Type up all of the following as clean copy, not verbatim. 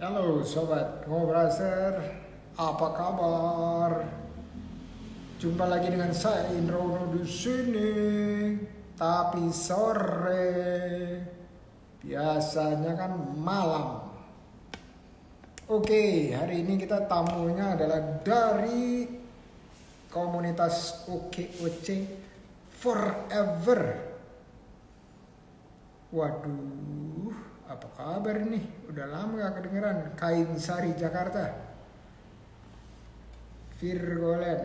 Halo sobat Ngobraser, apa kabar? Jumpa lagi dengan saya Indro di sini. Tapi sore, biasanya kan malam. Oke, hari ini kita tamunya adalah dari komunitas OKOC Forever. Waduh, apa kabar nih? Udah lama gak kedengeran. Kain Sari Jakarta, Virgolen.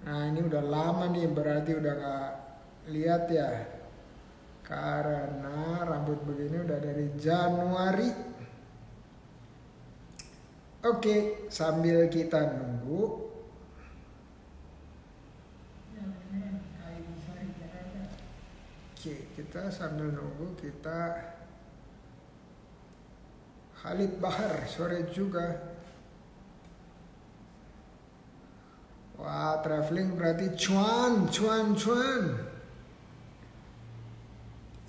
Nah ini udah lama nih, berarti udah gak lihat ya. Karena rambut begini udah dari Januari. Oke, sambil kita nunggu. Oke, kita sambil nunggu, kita Khalid Bahar, sore juga. Wah, traveling berarti cuan.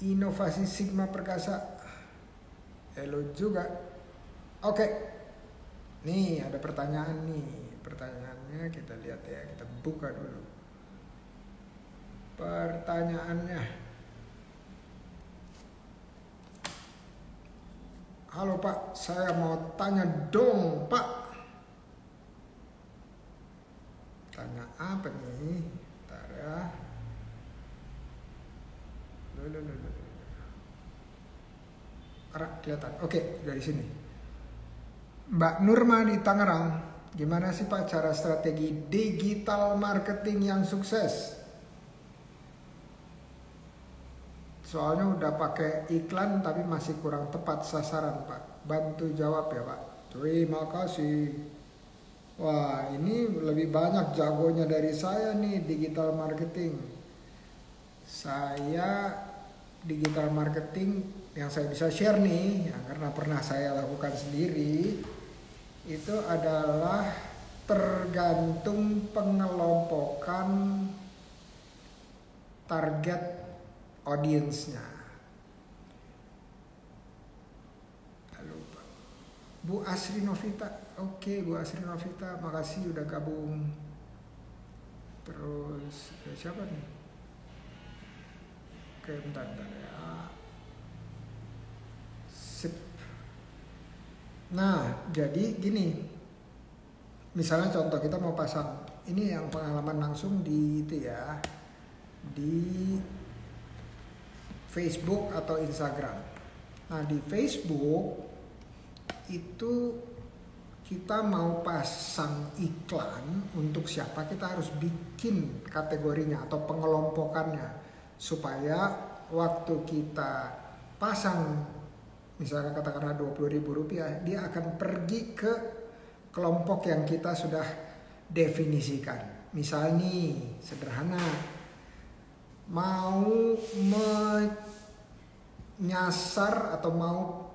Inovasi Sigma Perkasa. Hello juga. Oke. Nih, ada pertanyaan nih. Pertanyaannya kita lihat ya, kita buka dulu. Pertanyaannya. Halo Pak, saya mau tanya dong Pak. Tanya apa nih? Bentar ya. Kelihatan. Oke, dari sini. Mbak Nurma di Tangerang, gimana sih Pak cara strategi digital marketing yang sukses? Soalnya udah pakai iklan tapi masih kurang tepat sasaran Pak. Bantu jawab ya Pak. Terima kasih. Wah ini lebih banyak jagonya dari saya nih digital marketing. Saya digital marketing yang saya bisa share nih, ya, karena pernah saya lakukan sendiri. Itu adalah tergantung pengelompokan target audiensnya. Halo Pak. Bu Asri Novita. Oke, Bu Asri Novita, makasih udah gabung. Terus siapa nih? Oke, bentar ya. Sip. Nah, jadi gini. Misalnya contoh kita mau pasang, ini yang pengalaman langsung di itu ya. Di Facebook atau Instagram. Nah di Facebook itu kita mau pasang iklan untuk siapa, kita harus bikin kategorinya atau pengelompokannya supaya waktu kita pasang misalnya katakanlah Rp20.000, dia akan pergi ke kelompok yang kita sudah definisikan. Misalnya nih sederhana, mau menyasar atau mau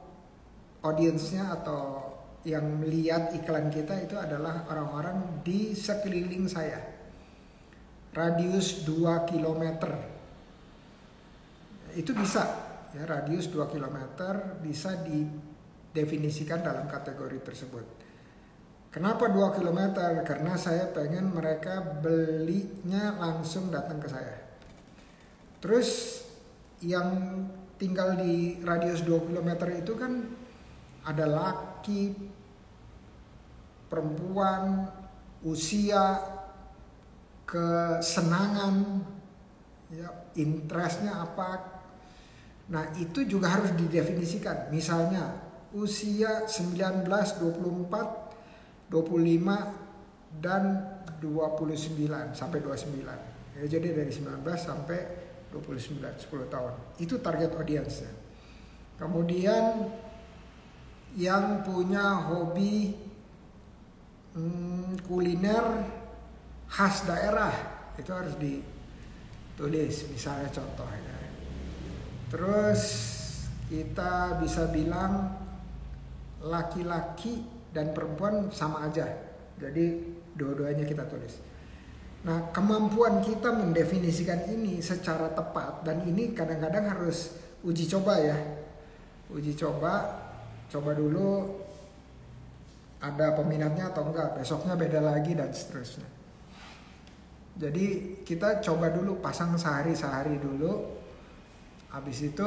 audiensnya atau yang melihat iklan kita itu adalah orang-orang di sekeliling saya. Radius 2 km. Itu bisa ya, radius 2 km bisa didefinisikan dalam kategori tersebut. Kenapa 2 km? Karena saya pengen mereka belinya langsung datang ke saya. Terus yang tinggal di radius 2 km itu kan ada laki, perempuan, usia, kesenangan, ya, interestnya apa. Nah itu juga harus didefinisikan. Misalnya usia 19, 24, 25, dan 29 sampai 29. Ya, jadi dari 19 sampai 29, 10 tahun. Itu target audiensnya. Kemudian yang punya hobi kuliner khas daerah, itu harus ditulis misalnya contohnya. Terus kita bisa bilang laki-laki dan perempuan sama aja. Jadi dua-duanya kita tulis. Nah, kemampuan kita mendefinisikan ini secara tepat, dan ini kadang-kadang harus uji coba ya. Uji coba coba dulu ada peminatnya atau enggak, besoknya beda lagi dan seterusnya. Jadi kita coba dulu pasang sehari-sehari dulu, habis itu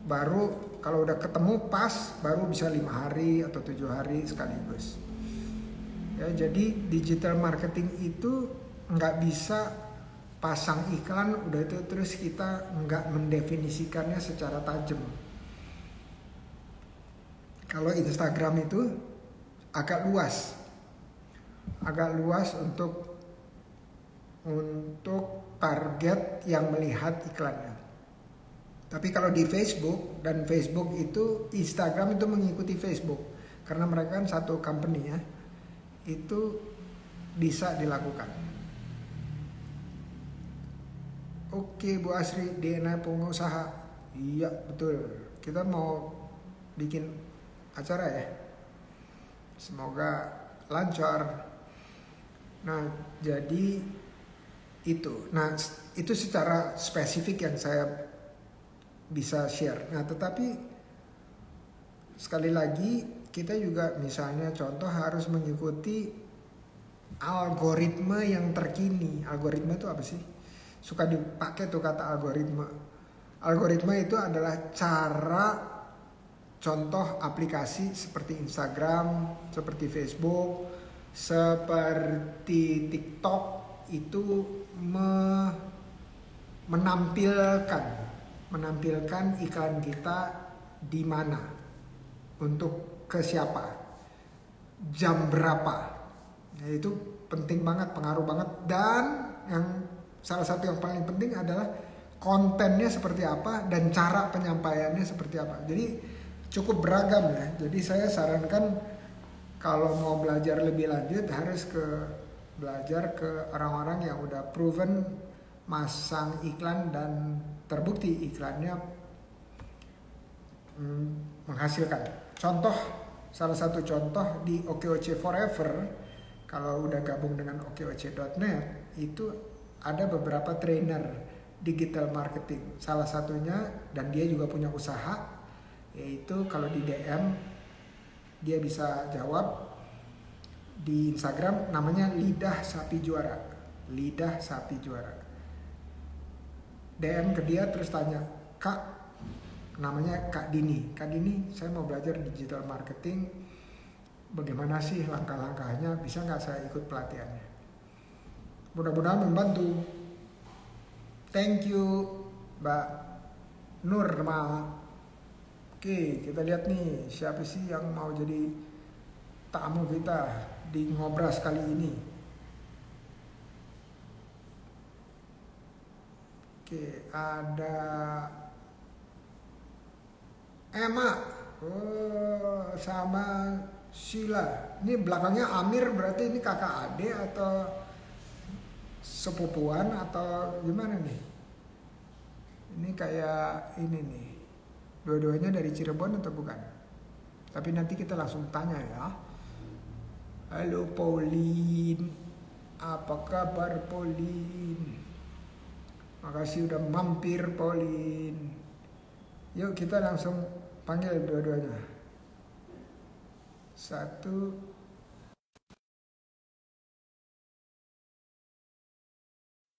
baru kalau udah ketemu pas baru bisa 5 hari atau 7 hari sekaligus. Ya, jadi digital marketing itu nggak bisa pasang iklan udah itu terus kita nggak mendefinisikannya secara tajam. Kalau Instagram itu agak luas untuk target yang melihat iklannya. Tapi kalau di Facebook, dan Facebook itu Instagram itu mengikuti Facebook karena mereka kan satu company ya, itu bisa dilakukan. Oke Bu Asri, DNA pengusaha. Iya betul, kita mau bikin acara ya, semoga lancar. Nah jadi itu secara spesifik yang saya bisa share. Nah tetapi sekali lagi kita juga misalnya contoh harus mengikuti algoritma yang terkini. Algoritma itu apa sih? Suka dipakai tuh kata algoritma. Algoritma itu adalah cara, contoh aplikasi seperti Instagram, seperti Facebook, seperti TikTok itu menampilkan iklan kita di mana, untuk ke siapa, jam berapa. Nah, itu penting banget, pengaruh banget. Dan yang salah satu yang paling penting adalah kontennya seperti apa dan cara penyampaiannya seperti apa. Jadi cukup beragam ya. Jadi saya sarankan kalau mau belajar lebih lanjut harus belajar ke orang-orang yang udah proven masang iklan dan terbukti iklannya menghasilkan. Salah satu contoh di OKOC Forever, kalau udah gabung dengan okoc.net itu ada beberapa trainer digital marketing. Salah satunya, dan dia juga punya usaha, yaitu kalau di DM dia bisa jawab di Instagram, namanya Lidah Sapi Juara. Lidah Sapi Juara. DM ke dia terus tanya, Kak, namanya Kak Dini. Kak Dini, saya mau belajar digital marketing. Bagaimana sih langkah-langkahnya? Bisa nggak saya ikut pelatihannya? Mudah-mudahan membantu. Thank you, Mbak Nurma. Oke, kita lihat nih siapa sih yang mau jadi tamu kita di Ngobras kali ini. Oke, ada Emma, sama Sheila. Ini belakangnya Amir, berarti ini kakak adik atau sepupuan atau gimana nih? Ini kayak ini nih, dua-duanya dari Cirebon atau bukan? Tapi nanti kita langsung tanya ya. Halo Pauline, apa kabar Pauline? Makasih udah mampir Pauline. Yuk kita langsung panggil dua-duanya. Satu.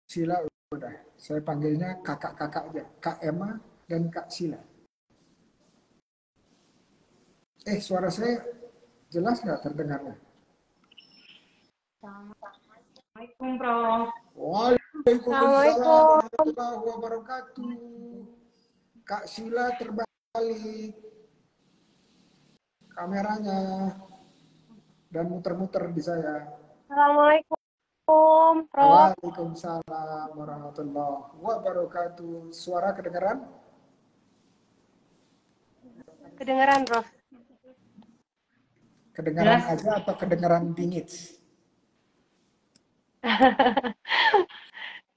Sila udah. Saya panggilnya kakak-kakak aja. Kak Emma dan Kak Sila. Suara saya jelas nggak terdengarnya? Assalamualaikum, Prof. Waalaikumsalam warahmatullahi wabarakatuh. Kak Sila terbalik kameranya dan muter-muter di saya. Assalamualaikum, Prof. Waalaikumsalam warahmatullahi wabarakatuh. Suara kedengaran? Kedengaran, Prof. Kedengaran jelas aja atau kedengaran bingit?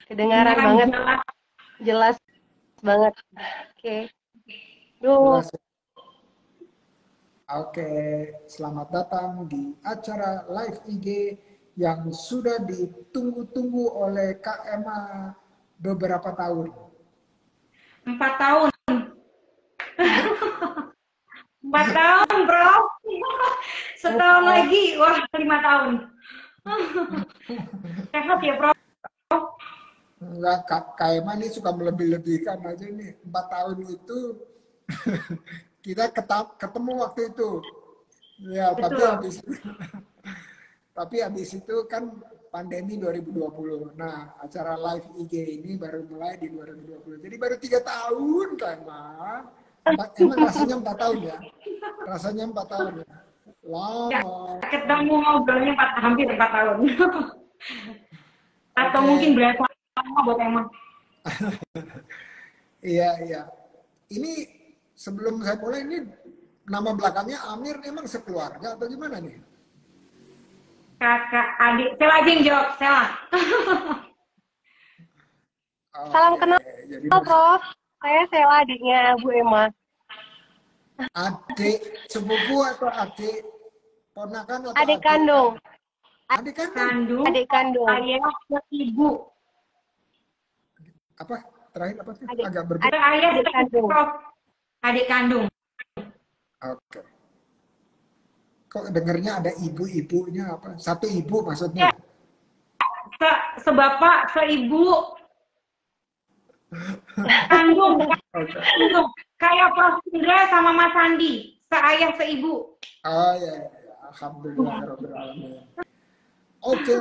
Kedengaran banget. Jelas banget. Oke. Jelas. Oke, selamat datang di acara live IG yang sudah ditunggu-tunggu oleh Kak Emma beberapa tahun. 4 tahun. 4 tahun, Prof. Setahun lagi, wah 5 tahun. Sehat ya, Prof. Enggak, Kak Emma ini suka melebih-lebihkan aja nih. 4 tahun itu kita ketemu waktu itu. Ya, Betul. tapi habis itu kan pandemi 2020. Nah, acara live IG ini baru mulai di 2020. Jadi baru 3 tahun, Kak Emma. Emang rasanya 4 tahun ya? Rasanya 4 tahun ya? Ya, Lama. ketemu ngobrolnya hampir 4 tahun. Atau Oke, mungkin berasa lama buat emang. iya, iya. Ini sebelum saya mulai ini nama belakangnya Amir emang sekeluarga atau gimana nih? Kakak, adik, Sela aja yang jawab, Sela. Salam Oke, kenal, jadi Prof. Saya Sela, adiknya Bu Emma. adik sepupu atau adik ponakan atau Adik kandung. adik kandung? Adik kandung. Ayah ke ibu. Apa? Terakhir apa sih? Adik, Agak berbeda. Ayah adik kandung. Prof. Adik kandung. Oke. Kok dengernya ada ibu-ibunya apa? Satu ibu maksudnya? Sebapak, seibu. Kandung. Oke. Kandung. Kayak Prof. Indra sama Mas Andi. Seayah, seibu. Oh ya, ya. Alhamdulillah ya Rabbil Alamin. Oke.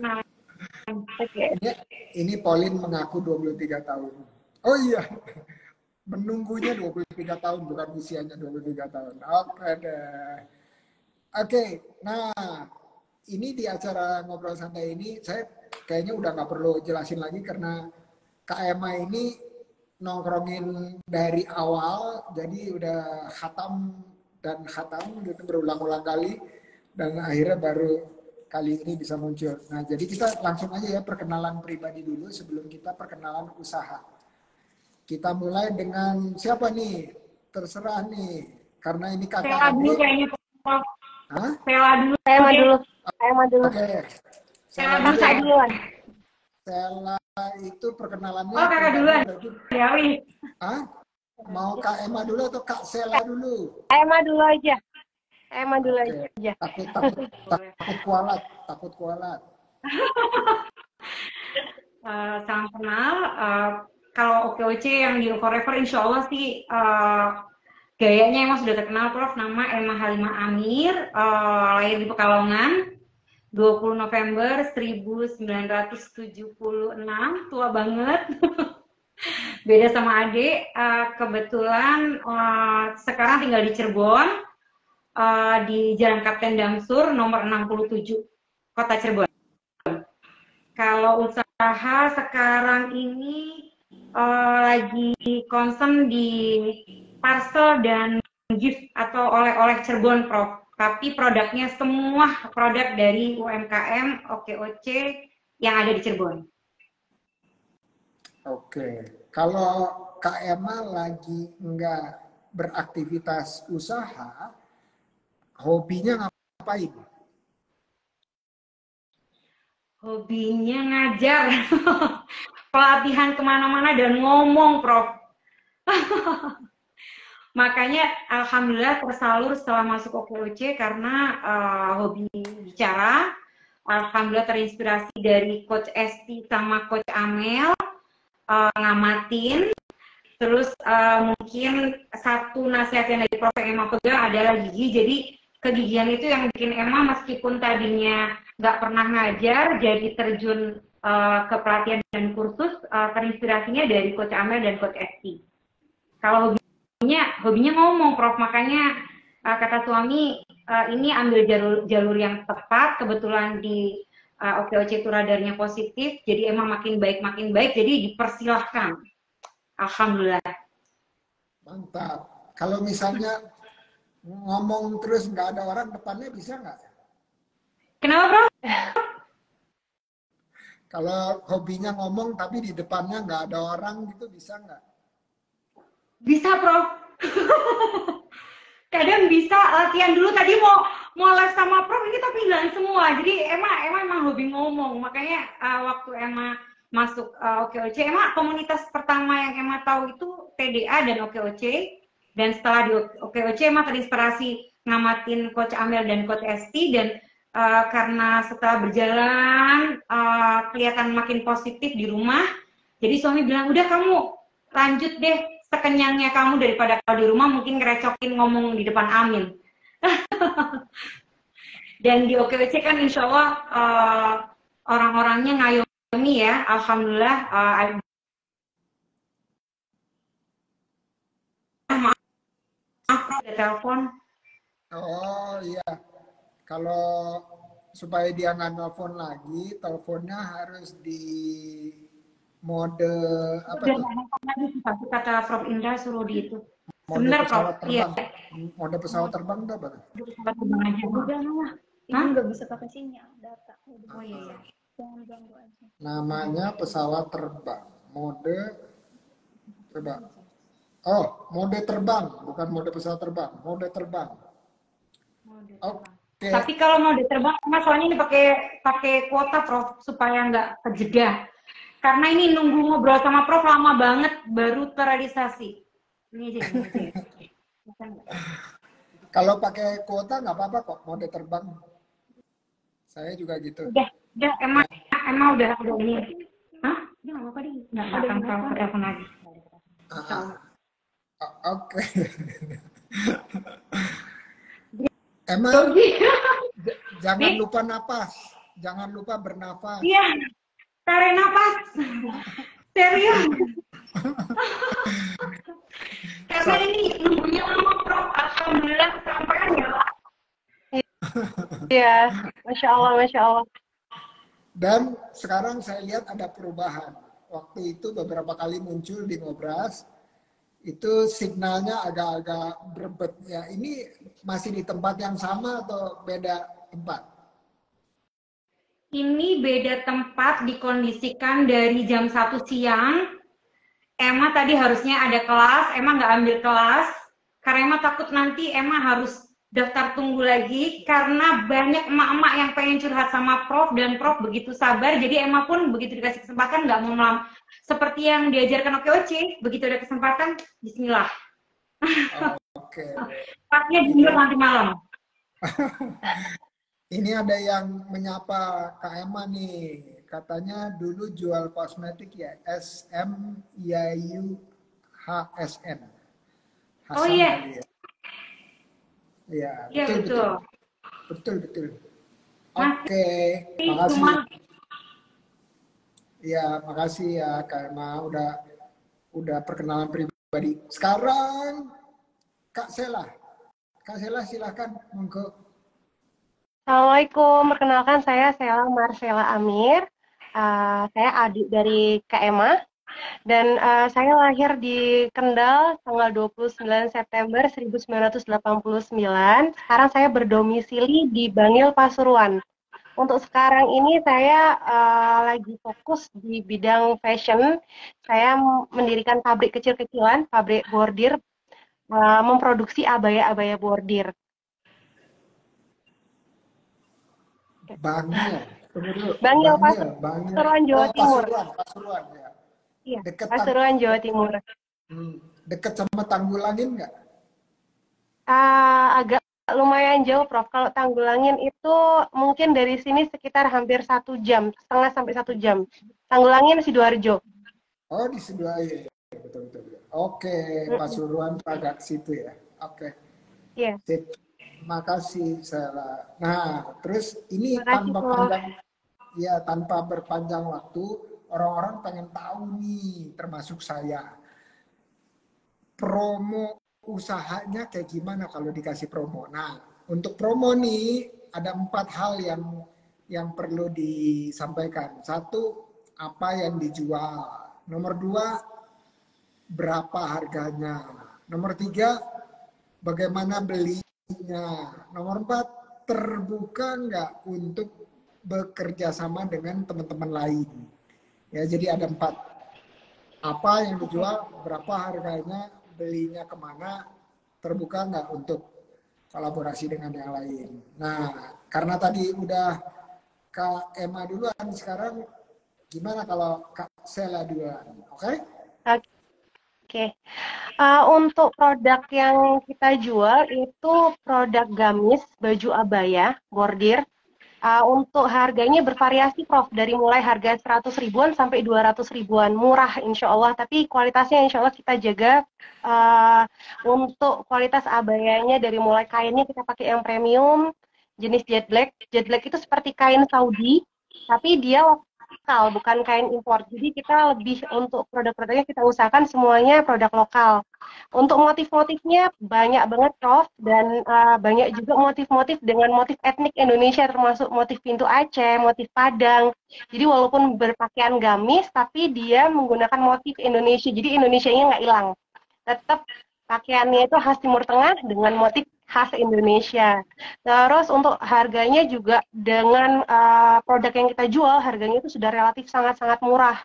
Nah, Oke. Ini Pauline mengaku 23 tahun. Oh iya. Menunggunya 23 tahun, bukan usianya 23 tahun. Oke deh. Oke, nah ini di acara ngobrol santai ini, saya kayaknya udah nggak perlu jelasin lagi karena Kak Emma ini nongkrongin dari awal, jadi udah khatam dan khatam gitu berulang-ulang kali, dan akhirnya baru kali ini bisa muncul. Nah, jadi kita langsung aja ya perkenalan pribadi dulu sebelum kita perkenalan usaha. Kita mulai dengan siapa nih? Terserah nih, karena ini kakak Sela dulu adik. kayaknya, Prof. Hah? Sela dulu. Saya Emma dulu. Saya Emma dulu. Oke. Sela Sela bisa dulu. duluan. Sela itu perkenalannya. Oh, kakak duluan. Berarti, Ya, wih. Hah? Mau Kak Emma dulu atau Kak Sela dulu? Saya Emma dulu aja. Saya Emma dulu Oke. aja. Takut kualat, takut kualat. Salam kenal. Kalau OKOC yang di Forever, insya Allah sih gayanya emang sudah terkenal, Prof. Nama Emma Halimah Amir, lahir di Pekalongan, 20 November 1976, tua banget. Beda sama adik. Kebetulan sekarang tinggal di Cirebon, di Jalan Kapten Damsur, nomor 67, Kota Cirebon. Kalau usaha sekarang ini lagi concern di parcel dan gift atau oleh-oleh Cirebon, Prof. Tapi produknya semua produk dari UMKM OKOC yang ada di Cirebon. Oke. Kalau Kak Emma lagi nggak beraktivitas usaha, hobinya ngapain? Hobinya ngajar. Pelatihan kemana-mana dan ngomong, Prof. Makanya alhamdulillah tersalur setelah masuk OKOC karena hobi bicara. Alhamdulillah terinspirasi dari Coach Esti sama Coach Amel, ngamatin. Terus mungkin satu nasihat yang dari Prof. Emma pegang adalah gigi. Jadi kegigihan itu yang bikin Emma meskipun tadinya nggak pernah ngajar, jadi terjun ke pelatihan dan kursus, terinspirasinya dari Coach Amel dan Coach Esti. Kalau hobinya ngomong, Prof. Makanya kata suami, ini ambil jalur yang tepat. Kebetulan di OKOC itu radarnya positif, jadi emang makin baik, jadi dipersilahkan. Alhamdulillah. Mantap. Kalau misalnya ngomong terus nggak ada orang depannya bisa nggak? Kenapa, Prof? Kalau hobinya ngomong tapi di depannya nggak ada orang gitu bisa nggak? Bisa, Prof. Kadang bisa latihan dulu. Tadi mau les sama Prof, ini tapi hilang semua. Jadi emang hobi ngomong. Makanya waktu Emma masuk OKOC, Emma komunitas pertama yang Emma tahu itu TDA dan OKOC. Dan setelah di OKOC emang terinspirasi ngamatin Coach Amel dan Coach Esti, dan karena setelah berjalan kelihatan makin positif di rumah, jadi suami bilang, udah kamu lanjut deh sekenyangnya kamu, daripada kalau di rumah mungkin ngerecokin ngomong di depan Amin. Dan di OKOC kan insya Allah orang-orangnya ngayomi ya, alhamdulillah. Maaf, ada telepon. Oh iya, kalau supaya dia nggak nelfon lagi, teleponnya harus di mode apa tuh? Kata Prof Indra suruh di itu. Mode Sebentar pesawat Prof, iya. terbang. Mode pesawat terbang itu apa tuh? Pesawat terbang aja. Udah lah, ini nggak bisa pakai sinyal data. Oh iya ya. Jangan ganggu aja. Namanya pesawat terbang. Mode coba. Oh, mode terbang, bukan mode pesawat terbang. Mode terbang. Oke. Tapi kalau mau diterbang, soalnya ini pakai kuota Prof supaya nggak kejeda. Karena ini nunggu ngobrol sama Prof lama banget baru terrealisasi. Ini aja. Kalau pakai kuota nggak apa-apa kok, mode terbang. Saya juga gitu. Udah emang udah ini. Hah? Udah nggak apa-apa deh. Nggak akan telepon lagi. Oke. Emang jangan lupa napas, jangan lupa bernafas. Iya, tarik napas. Serius. Karena ini nunggunya lama Prof, alhamdulillah kesampaian ya Pak. Iya, Masya Allah, Masya Allah. Dan sekarang saya lihat ada perubahan. Waktu itu beberapa kali muncul di Ngobras, itu signalnya agak-agak berbet ya. Ini masih di tempat yang sama atau beda tempat? Ini beda tempat, dikondisikan dari jam 1 siang. Emma tadi harusnya ada kelas, Emma nggak ambil kelas. Karena Emma takut nanti Emma harus daftar tunggu lagi. Karena banyak emak-emak yang pengen curhat sama Prof, dan Prof begitu sabar. Jadi Emma pun begitu dikasih kesempatan nggak mau melam. Seperti yang diajarkan OKOC, begitu ada kesempatan, bismillah. Oke. Pasnya jujur nanti malam. Ini ada yang menyapa Kak Emma nih. Katanya dulu jual kosmetik ya, SMYUHSN. Oh iya. Iya, betul. Betul. Oke, makasih. Ya, makasih ya Kak Emma udah perkenalan pribadi. Sekarang Kak Sela. Kak Sela silahkan monggo. Assalamualaikum, perkenalkan saya Sela Marcella Amir. Saya adik dari Kak Emma. Dan saya lahir di Kendal tanggal 29 September 1989. Sekarang saya berdomisili di Bangil, Pasuruan. Untuk sekarang ini saya lagi fokus di bidang fashion. Saya mendirikan pabrik kecil-kecilan, pabrik bordir, memproduksi abaya-abaya bordir. Bangil. Bangil, Pasuruan, Jawa Timur. Pasuruan ya. Iya, Deket Pasuruan, Jawa Timur. Deket sama Tanggulangin nggak? Agak lumayan jauh, Prof. Kalau Tanggulangin itu mungkin dari sini sekitar hampir 1 jam, setengah sampai 1 jam. Tanggulangin Sidoarjo. Oh, di Sidoarjo. Betul. Oke, Pasuruan agak situ ya. Oke. Iya. Sip. Makasih, Sela. Nah, terus ini Makasih, tanpa berpanjang waktu, orang-orang pengen tahu nih, termasuk saya. Promo usahanya kayak gimana kalau dikasih promo? Nah, untuk promo nih ada 4 hal yang perlu disampaikan. 1, apa yang dijual. Nomor 2, berapa harganya. Nomor 3, bagaimana belinya. Nomor 4, terbuka nggak untuk bekerja sama dengan teman-teman lain. Ya, jadi ada 4. Apa yang dijual, berapa harganya, belinya kemana, terbuka nggak untuk kolaborasi dengan yang lain. Nah, karena tadi udah Kak Emma duluan, sekarang gimana kalau Kak Sela duluan, oke? Oke. Untuk produk yang kita jual itu produk gamis, baju abaya, bordir. Untuk harganya bervariasi, Prof. Dari mulai harga 100 ribuan sampai 200 ribuan. Murah, insya Allah. Tapi kualitasnya insya Allah kita jaga. Untuk kualitas abayanya dari mulai kainnya kita pakai yang premium, jenis jet black. Jet black itu seperti kain Saudi, tapi dia lokal, bukan kain impor. Jadi kita lebih untuk produk-produknya kita usahakan semuanya produk lokal. Untuk motif-motifnya banyak banget, Prof, dan banyak juga motif-motif dengan motif etnik Indonesia, termasuk motif pintu Aceh, motif Padang. Jadi walaupun berpakaian gamis, tapi dia menggunakan motif Indonesia. Jadi Indonesianya nggak hilang. Tetap pakaiannya itu khas Timur Tengah dengan motif khas Indonesia. Terus untuk harganya juga dengan produk yang kita jual, harganya itu sudah relatif sangat-sangat murah.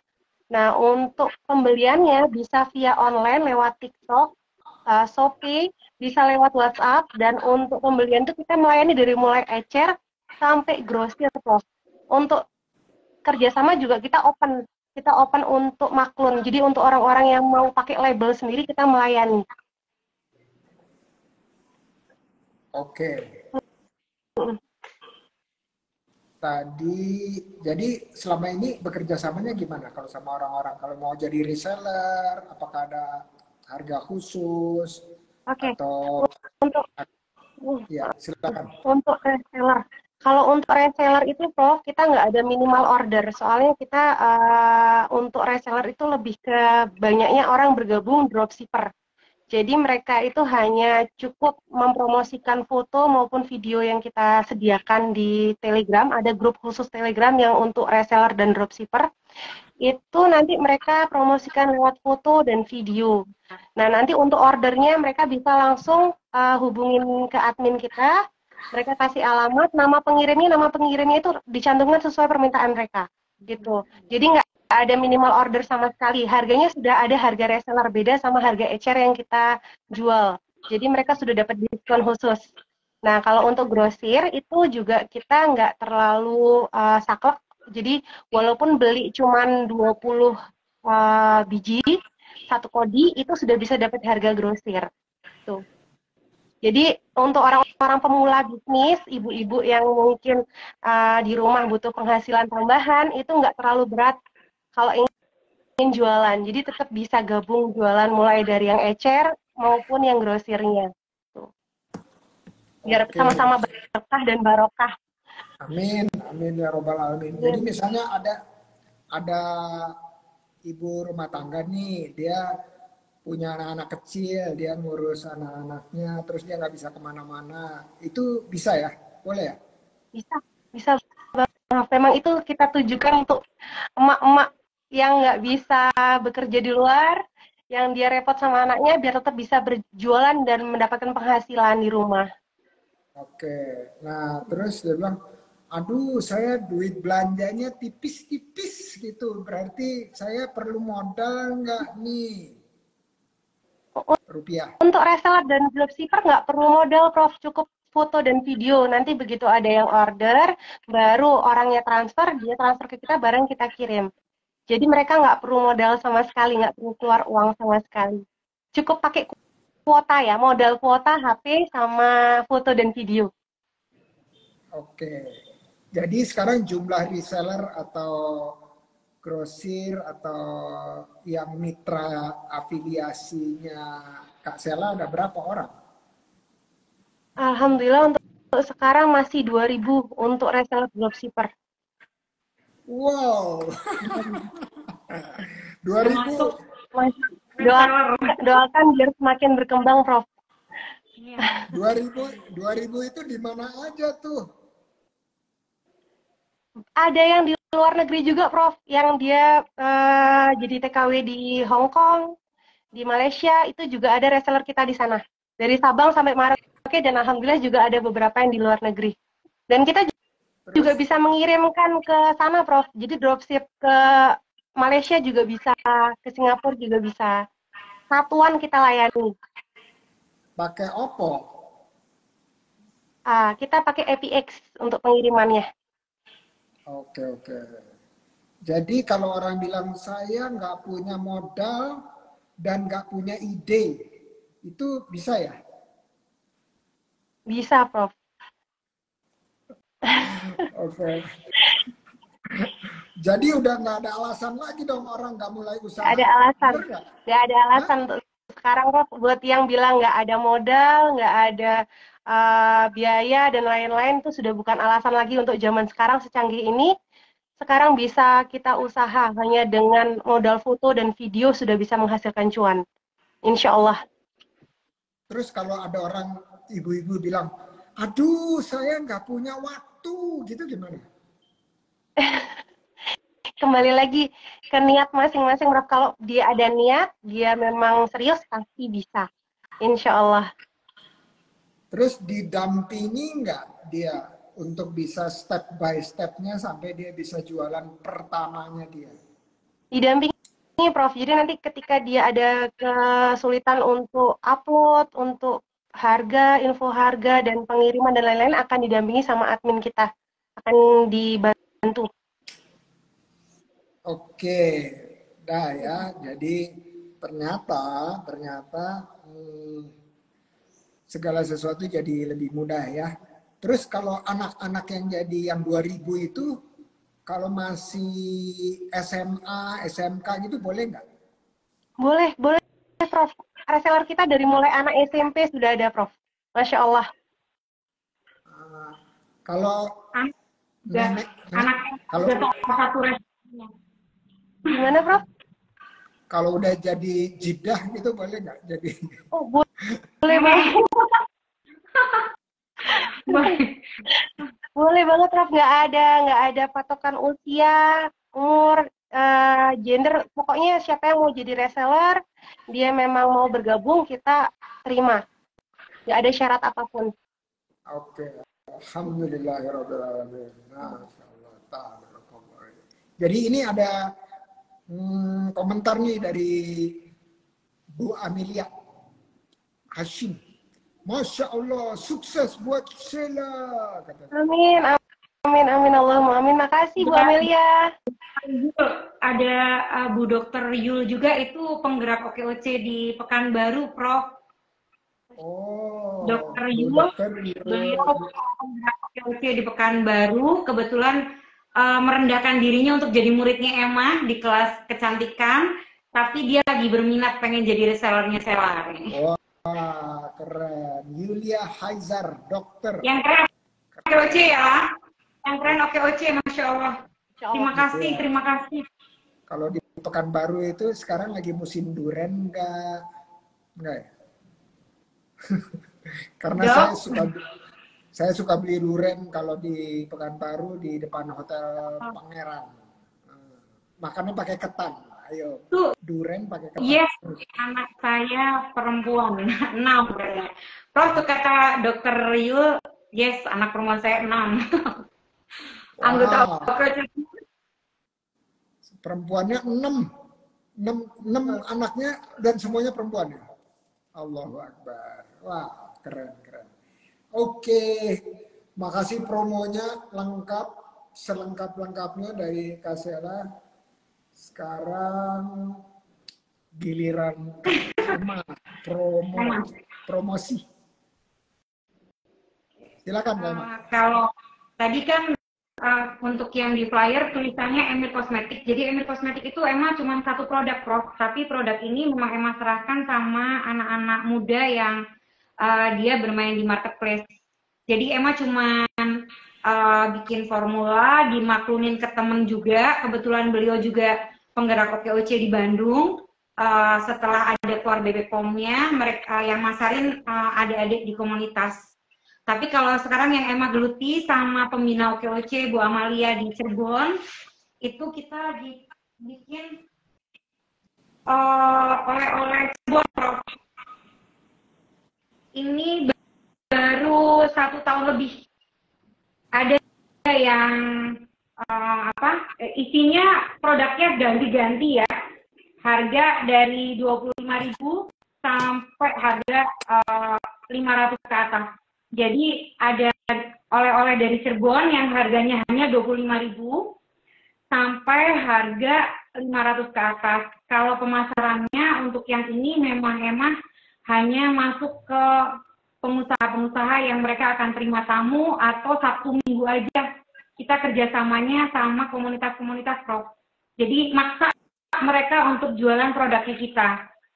Nah, untuk pembeliannya bisa via online lewat TikTok, Shopee, bisa lewat WhatsApp, dan untuk pembelian itu kita melayani dari mulai ecer sampai grosir, Prof. Untuk kerjasama juga kita open untuk maklun. Jadi untuk orang-orang yang mau pakai label sendiri kita melayani. Oke. Tadi, jadi selama ini bekerja samanya gimana kalau sama orang-orang? Kalau mau jadi reseller, apakah ada harga khusus? Oke. Atau Untuk ya silakan. Untuk reseller. Kalau untuk reseller itu, Prof, kita nggak ada minimal order. Soalnya kita untuk reseller itu lebih ke banyaknya orang bergabung dropshipper. Jadi mereka itu hanya cukup mempromosikan foto maupun video yang kita sediakan di Telegram. Ada grup khusus Telegram yang untuk reseller dan dropshipper. Itu nanti mereka promosikan lewat foto dan video. Nah, nanti untuk ordernya mereka bisa langsung hubungin ke admin kita. Mereka kasih alamat, nama pengirimnya itu dicantumkan sesuai permintaan mereka. Gitu. Jadi nggak ada minimal order sama sekali. Harganya sudah ada harga reseller, beda sama harga ecer yang kita jual. Jadi mereka sudah dapat diskon khusus. Nah, kalau untuk grosir itu juga kita nggak terlalu saklek. Jadi walaupun beli cuman 20 biji, satu kodi itu sudah bisa dapat harga grosir. Tuh. Jadi untuk orang-orang pemula bisnis, ibu-ibu yang mungkin di rumah butuh penghasilan tambahan, itu nggak terlalu berat kalau ingin jualan. Jadi tetap bisa gabung jualan mulai dari yang ecer maupun yang grosirnya. Tuh. Biar sama-sama berkah dan barokah. Amin, amin ya robbal alamin. Jadi misalnya ada ibu rumah tangga nih, dia punya anak-anak kecil, dia ngurus anak-anaknya, terus dia nggak bisa kemana-mana, itu bisa ya? Boleh ya? Bisa banget. Memang itu kita tujukan untuk emak-emak yang nggak bisa bekerja di luar, yang dia repot sama anaknya, biar tetap bisa berjualan dan mendapatkan penghasilan di rumah. Oke, nah terus dia bilang, aduh saya duit belanjanya tipis-tipis gitu, berarti saya perlu modal nggak nih? Rupiah. Untuk reseller dan dropshipper nggak perlu modal, Prof. Cukup foto dan video. Nanti begitu ada yang order, baru orangnya transfer, dia transfer ke kita, barang kita kirim. Jadi mereka nggak perlu modal sama sekali, nggak perlu keluar uang sama sekali. Cukup pakai kuota ya, modal kuota, HP, sama foto dan video. Oke, jadi sekarang jumlah reseller atau grosir atau yang mitra afiliasinya Kak Sela ada berapa orang? Alhamdulillah untuk sekarang masih 2.000 untuk reseller dropshipper. Wow, 2000. Doakan biar semakin berkembang, Prof. 2000 itu di mana aja tuh? Ada yang di luar negeri juga, Prof. Yang dia jadi TKW di Hong Kong, di Malaysia, itu juga ada reseller kita di sana. Dari Sabang sampai Merauke, dan alhamdulillah juga ada beberapa yang di luar negeri. Dan kita juga bisa mengirimkan ke sana, Prof. Jadi dropship ke Malaysia juga bisa, ke Singapura juga bisa. Satuan kita layani. Pakai Oppo? Kita pakai APX untuk pengirimannya. Oke. Jadi kalau orang bilang saya nggak punya modal, dan nggak punya ide, itu bisa ya? Bisa, Prof. Oke. Jadi udah nggak ada alasan lagi dong orang nggak mulai usaha. Nggak ada alasan. Bener nggak? Nggak ada alasan untuk sekarang, Prof. Buat yang bilang nggak ada modal, nggak ada biaya, dan lain-lain, itu sudah bukan alasan lagi untuk zaman sekarang secanggih ini. Sekarang bisa kita usaha, hanya dengan modal foto dan video sudah bisa menghasilkan cuan. Insya Allah. Terus kalau ada orang ibu-ibu bilang, aduh saya nggak punya waktu, gitu gimana? Kembali lagi ke niat masing-masing, Prof. Kalau dia ada niat, dia memang serius, pasti bisa. Insya Allah. Terus didampingi nggak dia untuk bisa step by step-nya sampai dia bisa jualan pertamanya dia? Didampingi, Prof. Jadi nanti ketika dia ada kesulitan untuk upload, untuk harga, info harga, dan pengiriman, dan lain-lain, akan didampingi sama admin kita. Akan dibantu. Oke, dah ya. Jadi ternyata segala sesuatu jadi lebih mudah ya. Terus kalau anak-anak yang jadi yang 2000 itu kalau masih SMA, SMK gitu boleh nggak? Boleh, Prof. Reseller kita dari mulai anak SMP sudah ada, Prof. Masya Allah. Kalau nenek, kalau udah satu restorannya. Gimana, Prof? kalau udah jadi jidah gitu boleh nggak? Jadi Oh, boleh banget. Boleh banget, Prof. Nggak ada patokan usia, umur, gender. Pokoknya siapa yang mau jadi reseller, dia memang mau bergabung, kita terima. Nggak ada syarat apapun. oke. Alhamdulillahirrahmanirrahim. Masya Allah. Jadi ini ada komentar nih dari Bu Amelia Hashim. Masya Allah, sukses buat Sheila. Amin, amin, amin, Allahumma amin. Makasih, Bu Amelia. Ada Bu Dokter Yul juga, itu penggerak OKOC di Pekanbaru, Prof. Oh, Dokter Yul, beliau penggerak OKOC di Pekanbaru, kebetulan merendahkan dirinya untuk jadi muridnya Emma di kelas kecantikan, tapi dia lagi berminat pengen jadi resellernya Sheila. Wah, keren. Yulia Haizar, dokter. Yang keren OKOC ya. Yang keren OKOC, Masya Allah. Terima kasih, Ya. terima kasih. Kalau di Pekanbaru itu sekarang lagi musim duren enggak ya? Karena saya suka beli duren kalau di Pekanbaru di depan Hotel Pangeran. Makannya pakai ketan. Ayo, duren pakai ketan. Yes, anak saya perempuan 6 berarti. Prof, tuh kata Dokter Yul, yes, anak perempuan saya 6. Anggota OKOC. Perempuannya 6 anaknya dan semuanya perempuan ya. Allahu Akbar. Wah, keren. Oke, makasih promonya lengkap, selengkap-lengkapnya dari Kak Sheila. Sekarang giliran Emma promosi. Silakan Emma. Kalau tadi kan untuk yang di flyer tulisannya Emir Kosmetik. Jadi Emir Kosmetik itu Emma cuma satu produk, Prof. Tapi produk ini memang Emma serahkan sama anak-anak muda yang dia bermain di marketplace. Jadi Emma cuma bikin formula, dimaklumin ke temen juga. Kebetulan beliau juga penggerak OKOC di Bandung. Setelah ada keluar BBPOM-nya, mereka yang masarin adik-adik di komunitas. Tapi kalau sekarang yang Emma geluti sama pembina OKOC Bu Amalia di Cirebon, itu kita bikin oleh-oleh Cirebon, Prof. Ini baru 1 tahun lebih. Ada yang isinya produknya ganti-ganti ya. Harga dari 25.000 sampai harga 500 ke atas. Jadi ada oleh-oleh dari Cirebon yang harganya hanya 25.000 sampai harga 500 ke atas. Kalau pemasarannya untuk yang ini memang hanya masuk ke pengusaha-pengusaha yang mereka akan terima tamu atau Sabtu Minggu aja. Kita kerjasamanya sama komunitas-komunitas, Prof. Jadi maksa mereka untuk jualan produknya kita.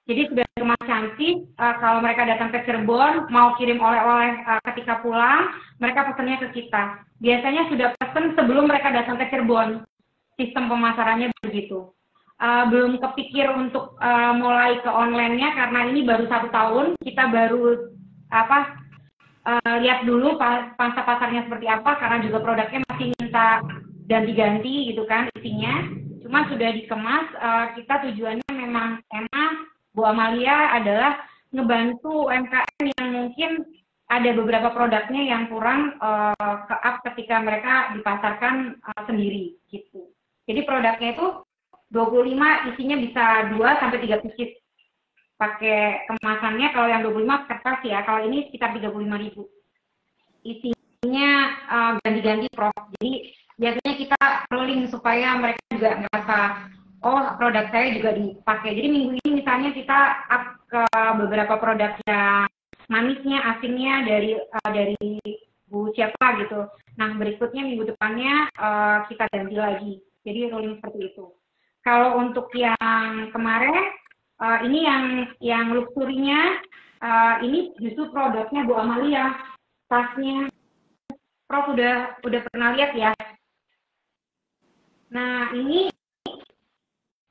Jadi sudah kemas cantik, kalau mereka datang ke Cirebon, mau kirim oleh-oleh ketika pulang, mereka pesannya ke kita. Biasanya sudah pesan sebelum mereka datang ke Cirebon. Sistem pemasarannya begitu. Belum kepikir untuk mulai ke online-nya karena ini baru 1 tahun. Kita baru lihat dulu pangsa pasarnya seperti apa, karena juga produknya masih minta ganti-ganti gitu kan isinya. Cuma sudah dikemas, kita tujuannya memang Bu Amalia adalah ngebantu UMKM yang mungkin ada beberapa produknya yang kurang ke-up ketika mereka dipasarkan sendiri gitu. Jadi produknya itu 25 isinya bisa 2-3 pieces. Pakai kemasannya kalau yang 25 kertas ya, kalau ini sekitar 35.000. Isinya ganti-ganti, Prof. Jadi biasanya kita rolling supaya mereka juga ngerasa, oh produk saya juga dipakai. Jadi minggu ini misalnya kita up ke beberapa produk yang manisnya, asinnya dari Bu siapa gitu. Nah berikutnya minggu depannya kita ganti lagi. Jadi rolling seperti itu. Kalau untuk yang kemarin, ini yang luxurinya, ini justru produknya Bu Amalia, tasnya. Prof udah pernah lihat ya. Nah ini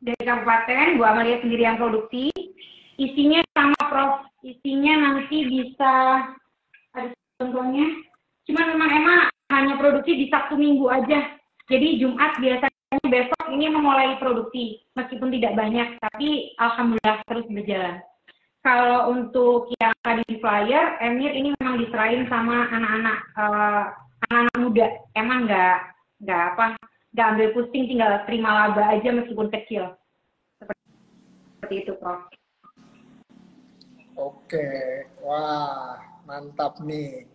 dari kabupaten, Bu Amalia sendiri yang produksi. Isinya sama, Prof. Isinya nanti bisa ada contohnya. Cuma memang hanya produksi di Sabtu Minggu aja. Jadi Jumat biasanya besok ini memulai produksi, meskipun tidak banyak, tapi alhamdulillah terus berjalan. Kalau untuk yang tadi di flyer, Emir ini memang diserahin sama anak-anak muda. Emang nggak ambil pusing, tinggal terima laba aja meskipun kecil. Seperti itu, Prof. Oke, wah mantap nih.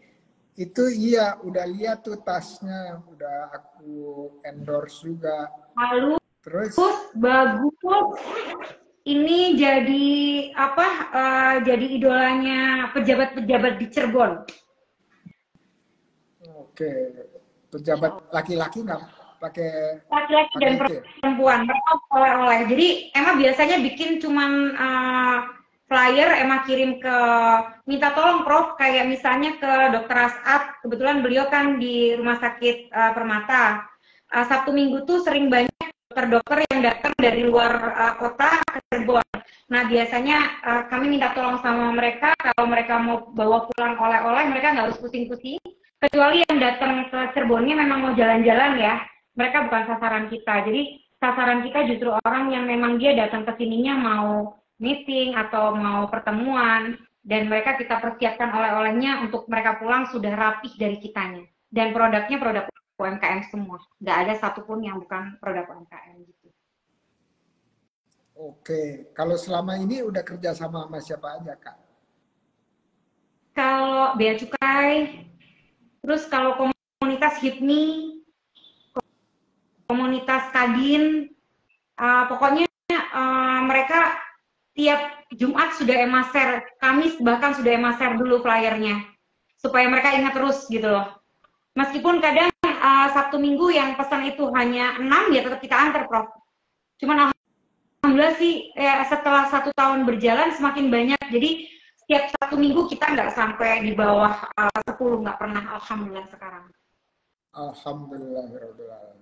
Itu iya, udah lihat tuh tasnya, udah aku endorse juga. Lalu Terus bagus. Ini jadi jadi idolanya pejabat-pejabat di Cirebon. oke, pejabat laki-laki nggak pakai Laki-laki dan itu ya? perempuan, mereka oleh-oleh. Jadi Emma biasanya bikin cuman flyer, Emma kirim ke, minta tolong Prof, kayak misalnya ke Dokter As'ad, kebetulan beliau kan di Rumah Sakit Permata. Sabtu Minggu tuh sering banyak dokter-dokter yang datang dari luar kota ke Cirebon. Nah biasanya kami minta tolong sama mereka, kalau mereka mau bawa pulang oleh-oleh, mereka nggak harus pusing-pusing. Kecuali yang datang ke Cirebonnya memang mau jalan-jalan ya, mereka bukan sasaran kita. Jadi sasaran kita justru orang yang memang dia datang ke sininya mau meeting atau mau pertemuan, dan mereka kita persiapkan oleh-olehnya untuk mereka pulang sudah rapih dari kitanya. Dan produknya produk UMKM semua, nggak ada satupun yang bukan produk UMKM gitu. Oke, kalau selama ini udah kerja sama siapa aja, Kak? Kalau Bea Cukai, terus kalau komunitas HIPMI, komunitas Kadin, pokoknya mereka tiap Jumat sudah Emma share, Kamis bahkan sudah Emma share dulu flyernya, supaya mereka ingat terus gitu loh. Meskipun kadang Sabtu Minggu yang pesan itu hanya 6, ya tetap kita antar, Prof. Cuman alhamdulillah sih ya, setelah 1 tahun berjalan semakin banyak. Jadi setiap Sabtu Minggu kita nggak sampai di bawah 10, nggak pernah, alhamdulillah sekarang. Alhamdulillahirrahmanirrahim.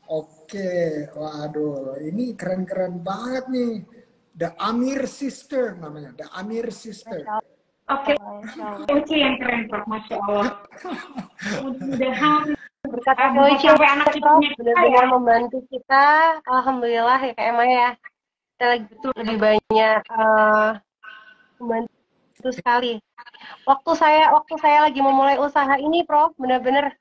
Oke, waduh, ini keren-keren banget nih. The Amir Sister namanya, The Amir Sister. Oke, itu yang keren, Prof. Masya Allah. Mudah-mudahan berkat Oichi sampai anak benar-benar membantu kita. Alhamdulillah ya Kak Emma ya. Kita lebih banyak membantu sekali. Waktu saya lagi memulai usaha ini, Prof, benar-benar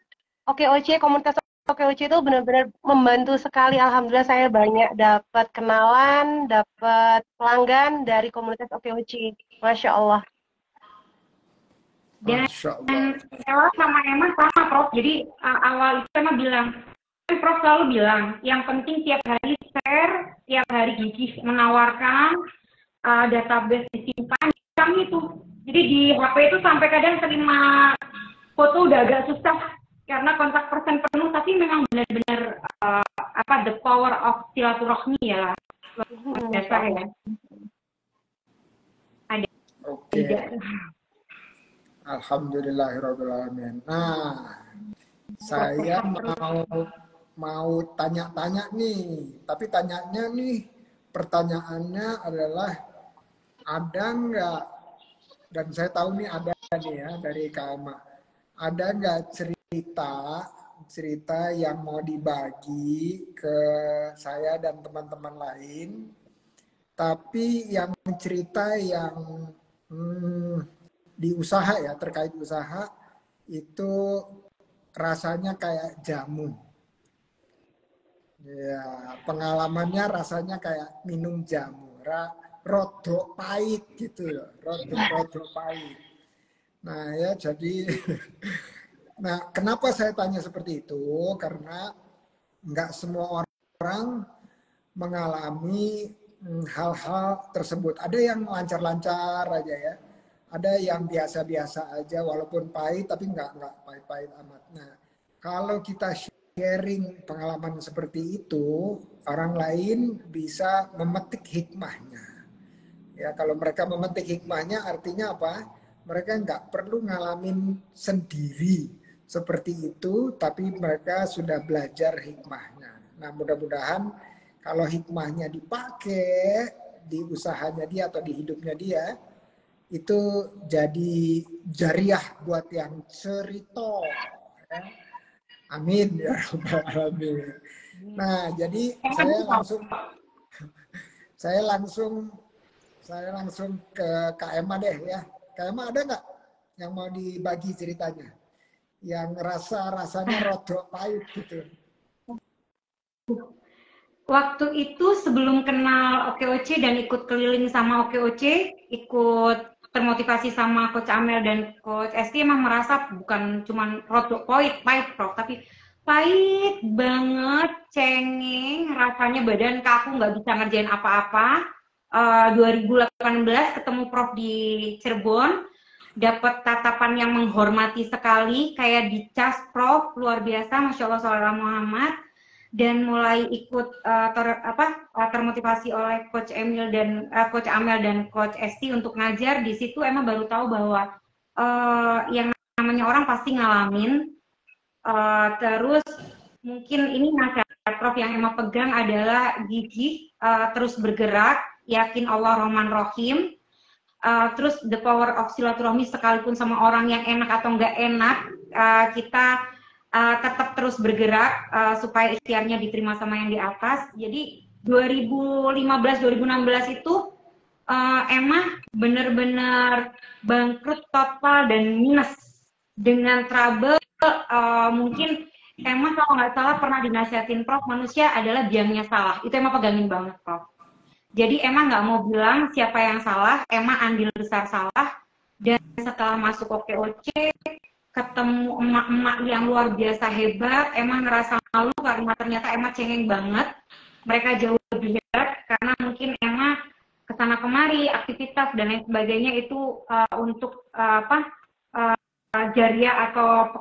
Oichi, komunitas Oichi itu benar-benar membantu sekali. Alhamdulillah saya banyak dapat kenalan, dapat pelanggan dari komunitas Oichi. Masya Allah. Dan Ella sama Emma sama, Prof. Jadi awal itu Emma bilang, Prof selalu bilang, yang penting tiap hari share, tiap hari gigih menawarkan, database disimpan, kami itu. Jadi di HP itu sampai kadang terima foto udah agak susah karena kontak person penuh, tapi memang benar-benar the power of silaturahmi ya, dasar ya. Ada. Oke. Alhamdulillahirobbilalamin. Nah, saya mau tanya-tanya nih, tapi tanyanya nih, pertanyaannya adalah ada nggak, dan saya tahu nih ada nih ya dari KMA, ada nggak cerita yang mau dibagi ke saya dan teman-teman lain, tapi yang cerita yang di usaha ya, terkait usaha itu rasanya kayak jamu. Ya, pengalamannya rasanya kayak minum jamu, rodok pahit gitu loh, rodok pahit. Nah ya, jadi nah kenapa saya tanya seperti itu? Karena nggak semua orang mengalami hal-hal tersebut. Ada yang lancar-lancar aja ya, ada yang biasa-biasa aja walaupun pahit, tapi nggak pahit-pahit amat. Nah, kalau kita sharing pengalaman seperti itu, orang lain bisa memetik hikmahnya. Ya, kalau mereka memetik hikmahnya artinya apa? Mereka nggak perlu ngalamin sendiri seperti itu, tapi mereka sudah belajar hikmahnya. Nah, mudah-mudahan kalau hikmahnya dipakai di usahanya dia atau di hidupnya dia, itu jadi jariah buat yang cerita. Ya. Amin ya rabbal alamin. Nah, jadi saya langsung ke Kak Emma deh ya. Kak Emma ada nggak yang mau dibagi ceritanya? Yang rasanya rodok pahit gitu. Waktu itu sebelum kenal OKOC dan ikut keliling sama OKOC, ikut termotivasi sama Coach Amel dan Coach Esti, emang merasa bukan cuma rodok pahit Prof, tapi pahit banget, cengeng, rasanya badan kaku, nggak bisa ngerjain apa-apa. 2018 ketemu Prof di Cirebon, dapat tatapan yang menghormati sekali, kayak dicas Prof, luar biasa, Masya Allah Shallallahu Muhammad. Dan mulai ikut termotivasi oleh Coach Emil dan Coach Amel dan Coach Esti untuk ngajar. Di situ emang baru tahu bahwa yang namanya orang pasti ngalamin. Terus mungkin ini nasihat Prof yang emang pegang adalah gigih, terus bergerak, yakin Allah Rahman Rahim. Terus the power of silaturahmi, sekalipun sama orang yang enak atau nggak enak, kita tetap terus bergerak supaya ikhtiarnya diterima sama yang di atas. Jadi 2015-2016 itu Emma benar-benar bangkrut total dan minus dengan trouble. Mungkin Emma kalau nggak salah pernah dinasihatin Prof, manusia adalah biangnya salah. Itu Emma pegangin banget Prof. Jadi Emma nggak mau bilang siapa yang salah, Emma andil besar salah. Dan setelah masuk OKOC, ketemu emak-emak yang luar biasa hebat, Emma ngerasa malu karena ternyata Emma cengeng banget. Mereka jauh lebih hebat karena mungkin Emma kesana kemari, aktivitas dan lain sebagainya itu untuk jariah atau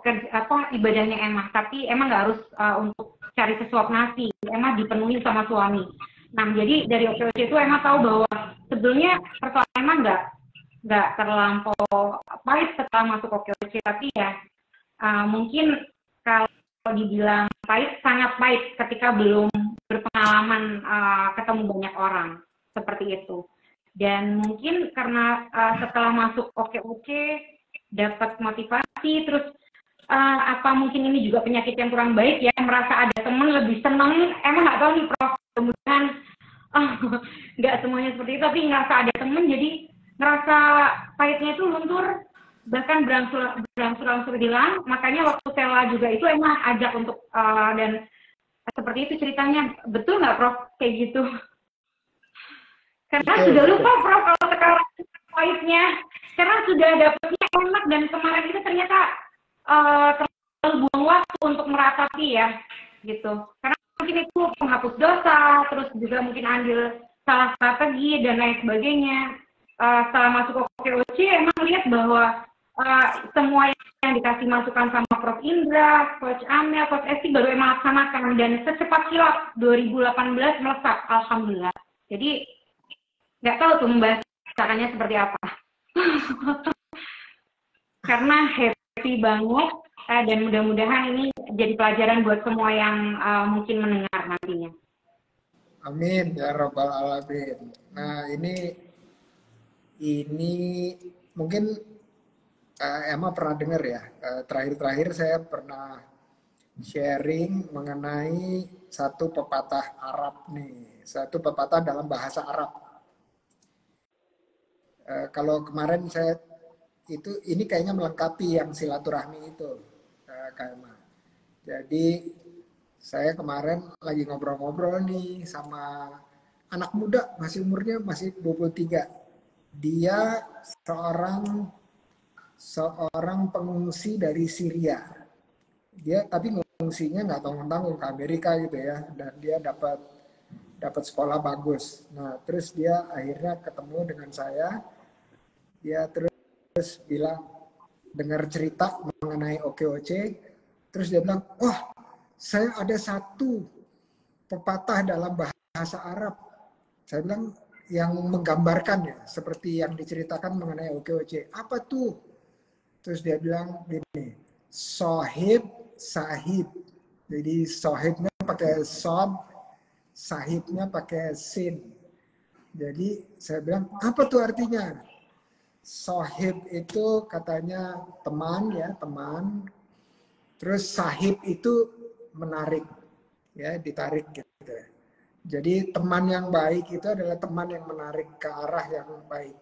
ibadahnya Emma. Tapi Emma nggak harus untuk cari sesuap nasi. Emma dipenuhi sama suami. Nah, jadi dari OKOC itu Emma tahu bahwa sebetulnya persoalan Emma nggak terlampau pahit setelah masuk OKOC, tapi ya mungkin kalau dibilang pahit, sangat pahit ketika belum berpengalaman ketemu banyak orang seperti itu. Dan mungkin karena setelah masuk OKOC dapat motivasi, terus mungkin ini juga penyakit yang kurang baik ya, merasa ada teman lebih seneng. Emang nggak tahu nih Prof, kemudian nggak semuanya seperti itu, tapi ngerasa ada teman jadi ngerasa pahitnya itu luntur, bahkan berangsur-angsur hilang. Makanya waktu Sela juga itu emang ajak untuk dan seperti itu ceritanya. Betul nggak Prof kayak gitu? Karena sudah lupa Prof kalau sekarang pahitnya, karena sudah dapetnya enak dan kemarin itu ternyata terlalu buang waktu untuk meratapi ya. gitu. Karena mungkin itu penghapus dosa, terus juga mungkin ambil salah strategi dan lain sebagainya. Setelah masuk ke OKOC emang lihat bahwa semua yang dikasih masukan sama Prof. Indra, Coach Amel, Coach Esti baru emang laksanakan dan secepat kilat 2018 melesat, alhamdulillah. Jadi nggak tahu tuh membahasakannya seperti apa. Karena happy banget dan mudah-mudahan ini jadi pelajaran buat semua yang mungkin mendengar nantinya. Amin ya Rabbal Alamin. Nah ini mungkin Emma pernah dengar ya, terakhir-terakhir saya pernah sharing mengenai satu pepatah Arab nih, satu pepatah dalam bahasa Arab. Kalau kemarin saya ini kayaknya melengkapi yang silaturahmi itu, Kak Emma. Jadi saya kemarin lagi ngobrol-ngobrol nih sama anak muda, masih umurnya masih 23. Dia seorang pengungsi dari Syria. Dia tapi ngungsinya nggak tanggung-tanggung ke Amerika gitu ya, dan dia dapat sekolah bagus. Nah terus dia akhirnya ketemu dengan saya, dia terus bilang dengar cerita mengenai OKOC, terus dia bilang, wah saya ada satu pepatah dalam bahasa Arab. Saya bilang yang menggambarkan ya seperti yang diceritakan mengenai OKOC. Apa tuh? Terus dia bilang gini, sohib sahib. Jadi sohibnya pakai sod, sahibnya pakai sin. Jadi saya bilang, apa tuh artinya? Sohib itu katanya teman ya, teman. Terus sahib itu menarik, ya ditarik gitu. Jadi teman yang baik itu adalah teman yang menarik ke arah yang baik.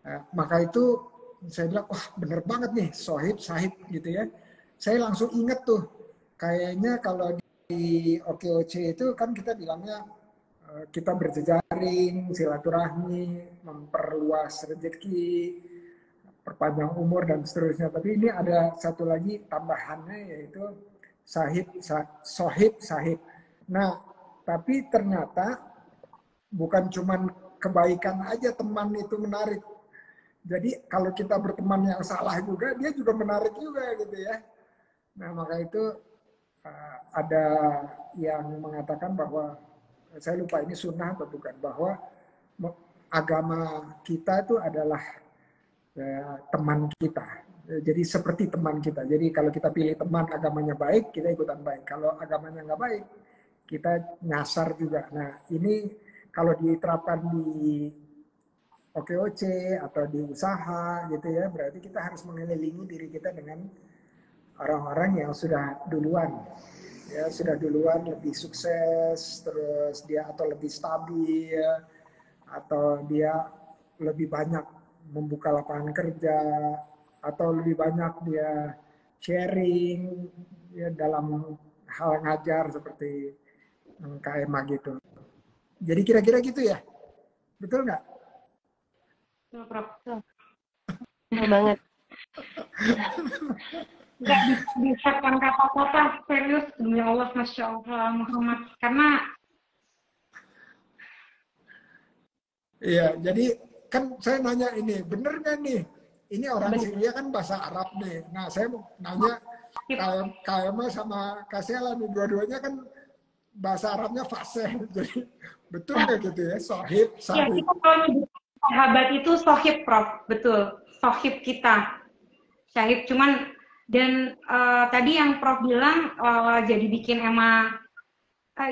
Nah, maka itu saya bilang, wah bener banget nih, sohib, sahib gitu ya. Saya langsung inget tuh, kayaknya kalau di OKOC itu kan kita bilangnya kita berjejaring, silaturahmi, memperluas rezeki, perpanjang umur dan seterusnya. Tapi ini ada satu lagi tambahannya yaitu sohib, sahib. Nah, tapi ternyata bukan cuman kebaikan aja teman itu menarik. Jadi kalau kita berteman yang salah juga, dia juga menarik juga gitu ya. Nah maka itu ada yang mengatakan bahwa, saya lupa ini sunnah atau bukan, bahwa agama kita itu adalah teman kita. Jadi seperti teman kita. Jadi kalau kita pilih teman agamanya baik, kita ikutan baik. Kalau agamanya nggak baik, kita nyasar juga. Nah ini kalau diterapkan di OKOC atau di usaha gitu ya, berarti kita harus mengelilingi diri kita dengan orang-orang yang sudah duluan ya, sudah duluan lebih sukses, terus dia atau lebih stabil atau dia lebih banyak membuka lapangan kerja atau lebih banyak dia sharing ya dalam hal ngajar seperti KMA gitu. Jadi kira-kira gitu ya, betul nggak? Betul banget. Nggak bisa kata-kata serius, demi Allah, Masya Allah Muhammad. Karena iya, jadi kan saya nanya ini, bener nggak nih? Ini orang Syria kan bahasa Arab nih. Nah saya mau nanya, KMA sama Kasela nih, dua-duanya kan bahasa Arabnya fasih. Jadi betul nggak gitu ya? Sohib, sahib. ya, kita kalau nyebut sahabat itu sohib, Prof. Betul, sohib kita. Syahib, cuman dan tadi yang Prof bilang jadi bikin Emma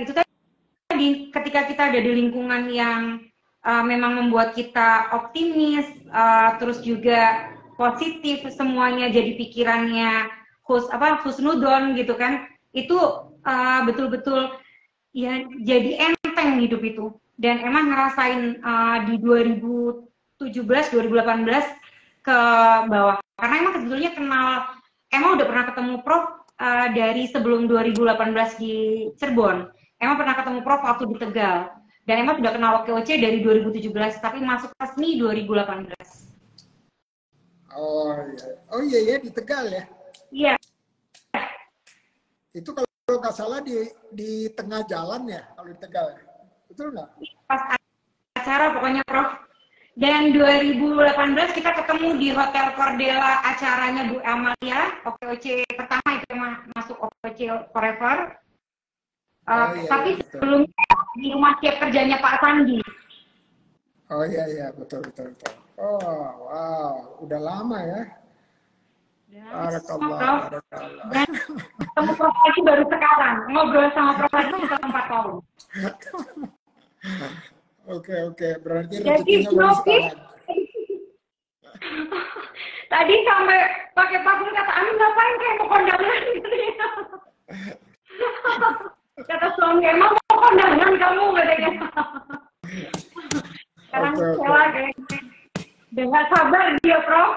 itu tadi ketika kita ada di lingkungan yang memang membuat kita optimis, terus juga positif, semuanya jadi pikirannya husnudon gitu kan, itu betul-betul ya jadi enteng hidup itu. Dan emang ngerasain di 2017-2018 ke bawah. Karena emang sebetulnya emang udah pernah ketemu Prof dari sebelum 2018 di Cirebon. Emang pernah ketemu Prof waktu di Tegal. Dan emang sudah kenal OKOC dari 2017, tapi masuk resmi 2018. Oh iya ya, di Tegal ya? Iya. Itu kalau kalau nggak salah di tengah jalan ya, kalau di Tegal ya. Betul nggak? Pas acara pokoknya Prof. Dan 2018 kita ketemu di Hotel Cordela, acaranya Bu Amalia, OKOC pertama itu masuk OKOC Forever. Iya, Tapi iya, betul. sebelumnya di rumah siap kerjanya Pak Sandi. Oh iya, betul. Oh, wow, udah lama ya. Barakallah, Prof. barakallah. Dan ketemu Prof lagi baru sekarang. Ngobrol sama Prof lagi setelah 4 tahun. Oke, berarti Jadi rezekinya baru Prof, sekarang. tadi sampai pakai pabul kata Amin ngapain kayak mau kondangan gitu ya. Kata suami emang mau kondangan kamu katanya. Sekarang Oke. Sela kayaknya udah nggak sabar dia Prof.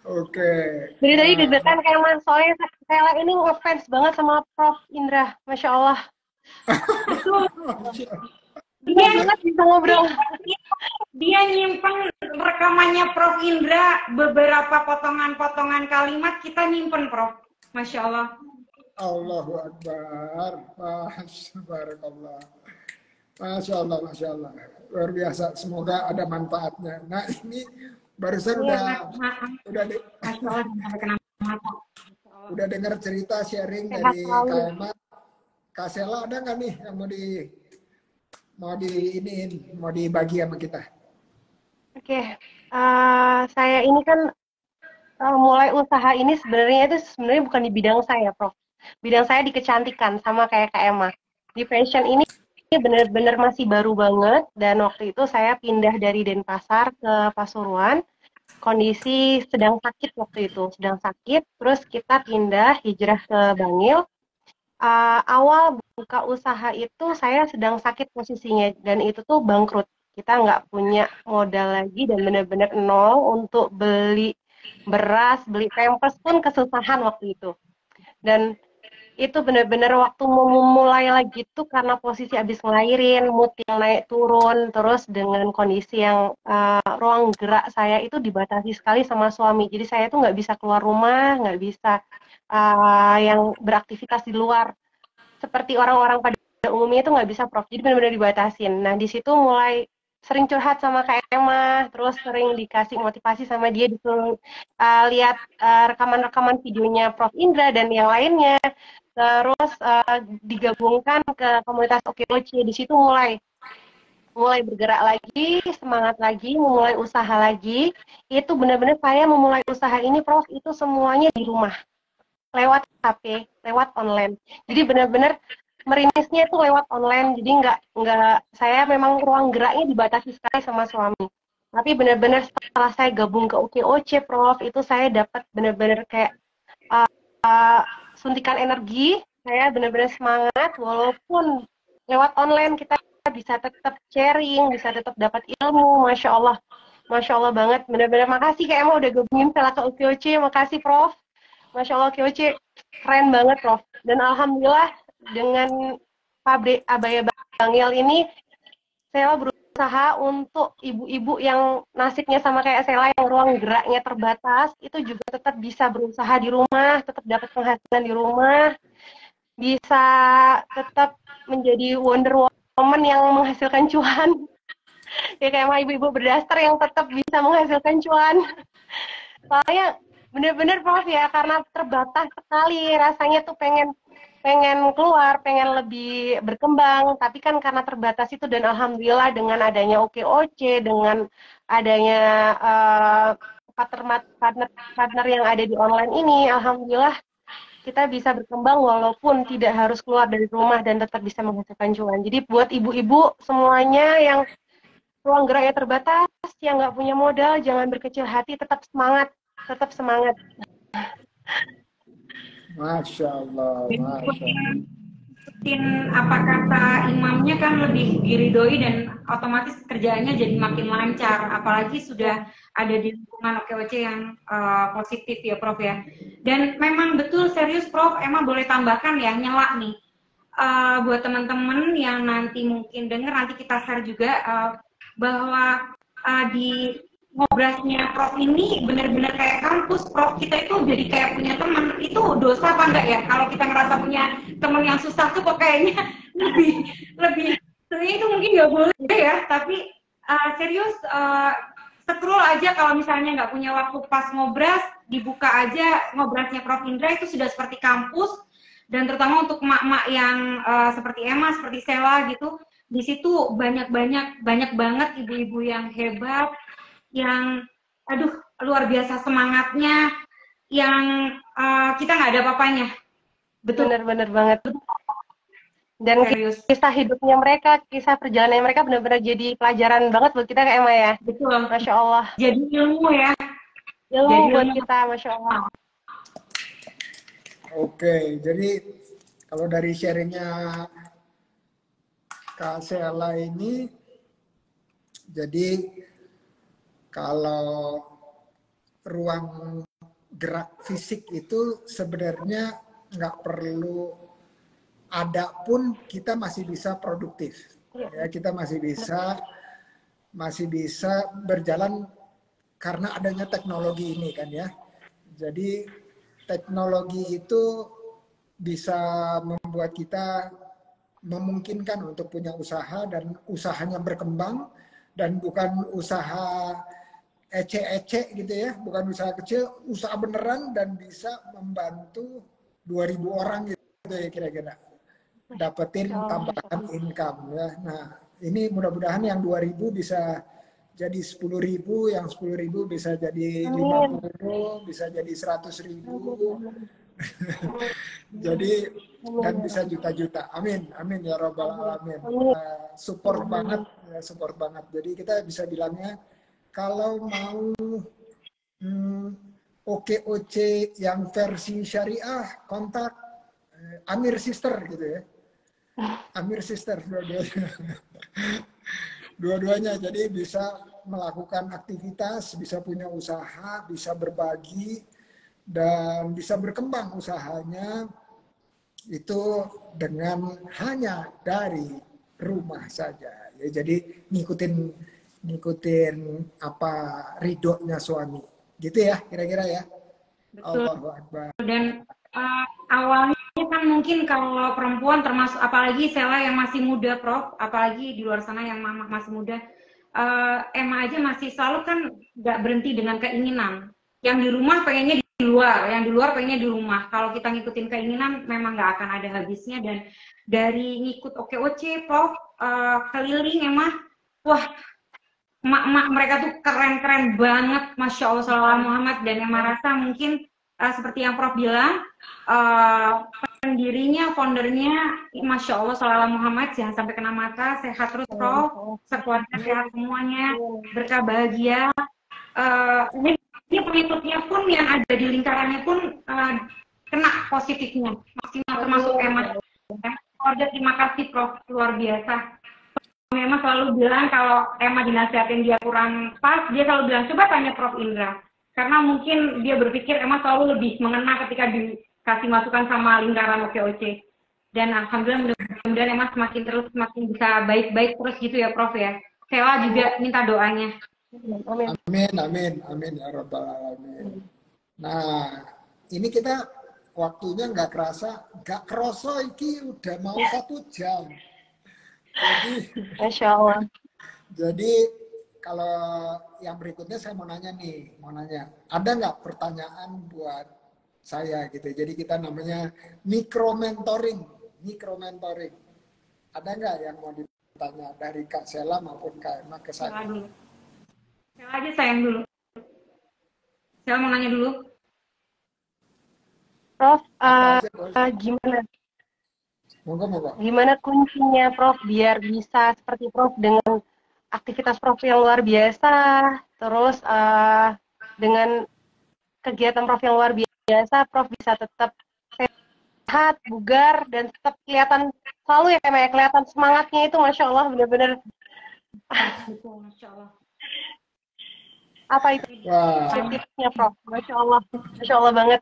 Oke. Jadi tadi deg-degan kayak Mas, soalnya Sela ini ngefans banget sama Prof Indra, Masya Allah. Betul. Dia banget bisa ngobrol. Dia nyimpen rekamannya Prof Indra, beberapa potongan-potongan kalimat kita nyimpen Prof. Masya Allah. Allahu Akbar. Barakallah. Masya Allah. Luar biasa. Semoga ada manfaatnya. Nah ini barusan Masya Allah sampai kena mata. udah dengar cerita sharing Sehat dari selalu. Kak Emma. Kak Sela ada nggak nih yang mau dibagi sama kita? Oke, saya ini kan mulai usaha ini sebenarnya bukan di bidang saya, Prof. Bidang saya di kecantikan, sama kayak Kak Emma. Di fashion ini benar-benar masih baru banget, dan waktu itu saya pindah dari Denpasar ke Pasuruan. Kondisi sedang sakit waktu itu, terus kita pindah hijrah ke Bangil. Awal buka usaha itu saya sedang sakit posisinya, dan itu tuh bangkrut. Kita nggak punya modal lagi dan benar-benar nol untuk beli beras, beli pampers pun kesusahan waktu itu. Dan itu benar-benar waktu mau memulai lagi tuh karena posisi habis ngelahirin, mood yang naik turun, terus dengan kondisi yang ruang gerak saya itu dibatasi sekali sama suami. Jadi saya tuh nggak bisa keluar rumah, nggak bisa yang beraktivitas di luar. Seperti orang-orang pada umumnya itu nggak bisa, Prof. Jadi benar-benar dibatasin. Nah, di situ mulai sering curhat sama Kak Emma, terus sering dikasih motivasi sama dia, disuruh lihat rekaman-rekaman videonya Prof Indra dan yang lainnya. Terus digabungkan ke komunitas OKOC. Di situ mulai bergerak lagi, semangat lagi, memulai usaha lagi. Itu benar-benar saya memulai usaha ini, Prof, itu semuanya di rumah. Lewat HP, lewat online. Jadi benar-benar merinisnya itu lewat online. Jadi nggak saya memang ruang geraknya dibatasi sekali sama suami. Tapi benar-benar setelah saya gabung ke OKOC, Prof, itu saya dapat benar-benar kayak suntikan energi. Saya benar-benar semangat walaupun lewat online kita bisa tetap sharing, bisa tetap dapat ilmu. Masya Allah banget. Benar-benar makasih Kak Emma udah gabungin Sela ke OKOC. Makasih Prof. Masya Allah, OKOC keren banget, Prof. Dan Alhamdulillah dengan pabrik Abaya Bangil ini, saya berusaha untuk ibu-ibu yang nasibnya sama kayak Sela, yang ruang geraknya terbatas, itu juga tetap bisa berusaha di rumah, tetap dapat penghasilan di rumah, bisa tetap menjadi Wonder Woman yang menghasilkan cuan. Ya kayak ibu-ibu berdaster yang tetap bisa menghasilkan cuan. Soalnya bener-bener Prof ya, karena terbatas sekali rasanya tuh pengen keluar, pengen lebih berkembang, tapi kan karena terbatas itu. Dan alhamdulillah dengan adanya OKOC, dengan adanya partner yang ada di online ini, alhamdulillah kita bisa berkembang walaupun tidak harus keluar dari rumah dan tetap bisa menghasilkan cuan. Jadi buat ibu-ibu semuanya yang ruang geraknya terbatas, yang nggak punya modal, jangan berkecil hati, tetap semangat. Masya Allah. Ikutin apa kata imamnya kan lebih diridoi dan otomatis kerjaannya jadi makin lancar. Apalagi sudah ada di lingkungan OKOC yang positif ya Prof ya. Dan memang betul serius Prof, emang boleh tambahkan ya, nyela nih. Buat teman-teman yang nanti mungkin dengar, nanti kita share juga bahwa di ngobrasnya Prof ini benar-benar kayak kampus. Prof, kita itu jadi kayak punya teman. Itu dosa apa enggak ya? Kalau kita ngerasa punya teman yang susah tuh kok kayaknya lebih sebenarnya itu mungkin nggak boleh ya. Tapi serius scroll aja kalau misalnya nggak punya waktu pas ngobras, dibuka aja ngobrasnya Prof Indra itu sudah seperti kampus. Dan terutama untuk emak-emak yang seperti Emma, seperti Sela gitu, di situ banyak banget ibu-ibu yang hebat, yang aduh luar biasa semangatnya, yang kita nggak ada apa-apanya. Betul. Bener banget. Dan serius. Kisah hidupnya mereka, kisah perjalanannya mereka benar-benar jadi pelajaran banget buat kita kayak Emma ya. Betul. Masya Allah. Jadi ilmu ya. Ilmu buat kita, Masya Allah. Oke, jadi kalau dari sharingnya Kak Sela ini, jadi kalau ruang gerak fisik itu sebenarnya nggak perlu ada pun kita masih bisa produktif, ya kita masih bisa berjalan karena adanya teknologi ini kan ya. Jadi teknologi itu bisa membuat kita memungkinkan untuk punya usaha dan usahanya berkembang dan bukan usaha ece-ece gitu ya, bukan usaha kecil, usaha beneran dan bisa membantu 2.000 orang gitu ya kira-kira dapetin tambahan income ya. Nah ini mudah-mudahan yang 2.000 bisa jadi 10.000, yang 10.000 bisa jadi 50, bisa jadi 100.000. Jadi dan bisa juta-juta. Amin, amin ya robbal alamin. Support banget. Jadi kita bisa bilangnya kalau mau OKOC yang versi syariah kontak Amir Sister gitu ya. Amir Sister dua-duanya. Jadi bisa melakukan aktivitas, bisa punya usaha, bisa berbagi dan bisa berkembang usahanya itu dengan hanya dari rumah saja. Ya, jadi ngikutin apa ridhonya suami. Gitu ya kira-kira ya. Betul. Allahu Akbar. Dan awalnya kan mungkin kalau perempuan termasuk apalagi Sela yang masih muda Prof, apalagi di luar sana yang mama masih muda, Emma aja masih selalu kan nggak berhenti dengan keinginan. Yang di rumah pengennya di luar, yang di luar pengennya di rumah. Kalau kita ngikutin keinginan memang nggak akan ada habisnya. Dan dari ngikut OKOC Prof, keliling Emma, wah emak-emak mereka tuh keren-keren banget, Masya Allah Shallallahu Muhammad. Dan yang merasa mungkin seperti yang Prof bilang, pendirinya, foundernya, Masya Allah Shallallahu Muhammad, jangan sampai kena mata, sehat terus Prof, sekeluarga sehat semuanya, berkah bahagia. Ini pengikutnya pun yang ada di lingkarannya pun kena positifnya, maksimal termasuk Emma. Keluarga terima kasih Prof, luar biasa. Emma selalu bilang kalau Emma dinasihatin dia kurang pas, dia selalu bilang coba tanya Prof Indra. Karena mungkin dia berpikir Emma selalu lebih mengena ketika dikasih masukan sama lingkaran OKOC. Dan alhamdulillah mudah-mudahan Emma semakin bisa baik-baik terus gitu ya Prof ya. Sela juga minta doanya. Amin ya rabbal alamin. Nah ini kita waktunya nggak kerasa iki udah mau 1 jam. Jadi, Masya Allah. Jadi kalau yang berikutnya saya mau nanya, ada nggak pertanyaan buat saya gitu? Jadi kita namanya micro mentoring. Ada nggak yang mau ditanya dari Kak Sela maupun Kak Emma ke saya? Sela aja sayang dulu. Sela mau nanya dulu. Prof, gimana? Moga. Gimana kuncinya Prof biar bisa seperti Prof dengan aktivitas Prof yang luar biasa, terus dengan kegiatan Prof yang luar biasa, Prof bisa tetap sehat, bugar, dan tetap kelihatan selalu ya kayak kelihatan semangatnya itu, Masya Allah, benar-benar. Masya Allah. Apa itu tipsnya Prof? Masya Allah banget.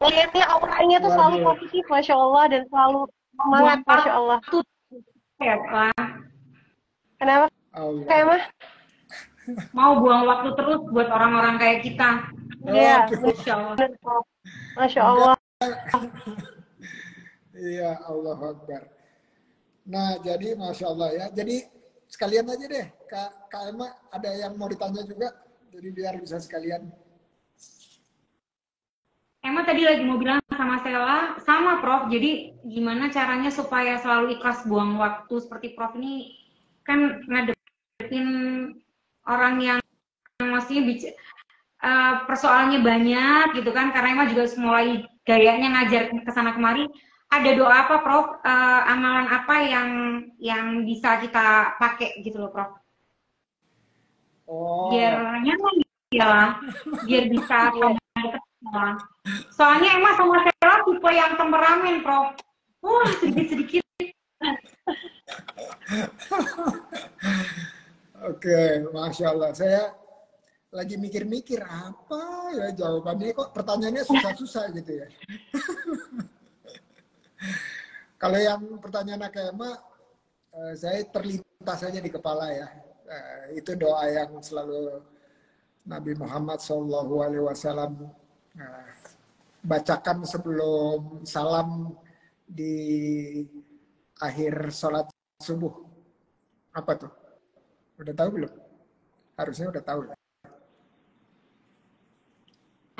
Lihatnya auranya tuh selalu positif, Masya Allah, dan selalu semangat, Masya Allah. Ya, Pak. Kenapa? Kayak mah? mau buang waktu terus buat orang-orang kayak kita. Iya, Waduh, Masya Allah. benar, Prof. Masya enggak. Allah. Iya, Allah Akbar. Nah, jadi Masya Allah ya. Jadi sekalian aja deh, Kak Emma ada yang mau ditanya juga, jadi biar bisa sekalian. Emang tadi lagi mau bilang sama Sela, sama Prof. Jadi gimana caranya supaya selalu ikhlas buang waktu seperti Prof ini kan ngadepin orang yang maksudnya persoalannya banyak gitu kan, karena Emma juga mulai gayanya ngajar ke sana kemari. Ada doa apa Prof? Amalan apa yang bisa kita pakai gitu loh Prof? Biar Oh, nyaman ya, biar bisa Iya. kembali. Soalnya Emma sama Sela tipe yang temperamen Prof. Sedikit-sedikit. oke, Masya Allah. Saya lagi mikir-mikir apa ya jawabannya, kok pertanyaannya susah-susah gitu ya. Kalau yang pertanyaan Kak Emma, saya terlintas saja di kepala ya. Itu doa yang selalu Nabi Muhammad SAW bacakan sebelum salam di akhir sholat subuh. Apa tuh? Udah tahu belum? Harusnya udah tahu ya.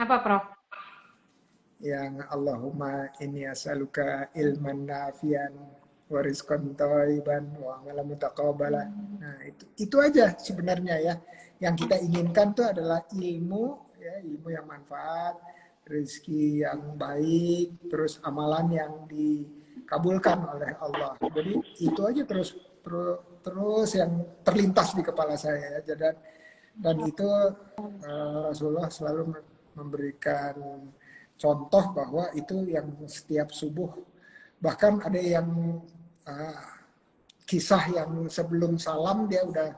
Apa Prof? Yang Allahumma inni as'aluka ilman nafian wa rizqan thayyiban wa amalan mutaqabbala. Nah, itu aja sebenarnya ya. Yang kita inginkan tuh adalah ilmu ya, ilmu yang manfaat, rezeki yang baik, terus amalan yang dikabulkan oleh Allah. Jadi itu aja terus yang terlintas di kepala saya ya. Dan itu Rasulullah selalu memberikan contoh bahwa itu yang setiap subuh, bahkan ada yang kisah yang sebelum salam dia udah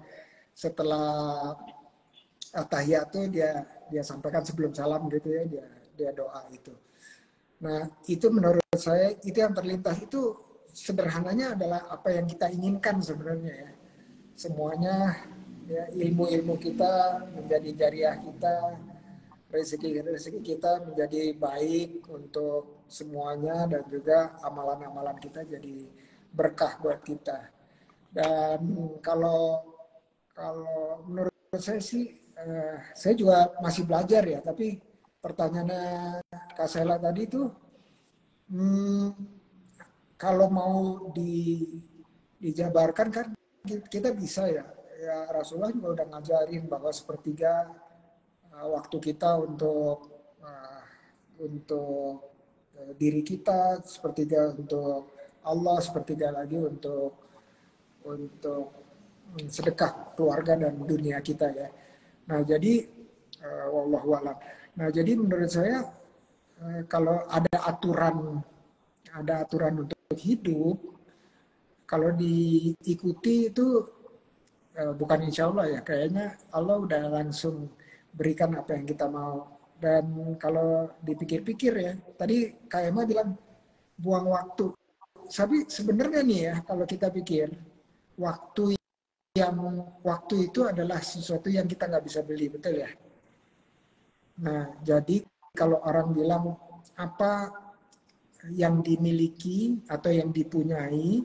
setelah tahiyat tuh dia sampaikan sebelum salam gitu ya, dia doa itu. Nah, itu menurut saya itu yang terlintas, itu sederhananya adalah apa yang kita inginkan sebenarnya ya. Semuanya ya, ilmu-ilmu kita menjadi jariah kita, rezeki kita menjadi baik untuk semuanya, dan juga amalan-amalan kita jadi berkah buat kita. Dan kalau menurut saya sih, saya juga masih belajar ya, tapi pertanyaannya Kak Sela tadi tuh, kalau mau dijabarkan kan kita bisa ya. Ya Rasulullah juga udah ngajarin bahwa sepertiga waktu kita untuk diri kita, sepertiga untuk Allah, sepertiga lagi untuk sedekah keluarga dan dunia kita ya. Nah jadi wallahu a'lam. Nah jadi menurut saya kalau ada aturan untuk hidup, kalau diikuti itu bukan insya Allah ya, kayaknya Allah udah langsung berikan apa yang kita mau. Dan kalau dipikir-pikir ya, tadi Kak Emma bilang buang waktu. Tapi sebenarnya nih ya, kalau kita pikir, waktu itu adalah sesuatu yang kita nggak bisa beli, betul ya? Nah, jadi kalau orang bilang apa yang dimiliki atau yang dipunyai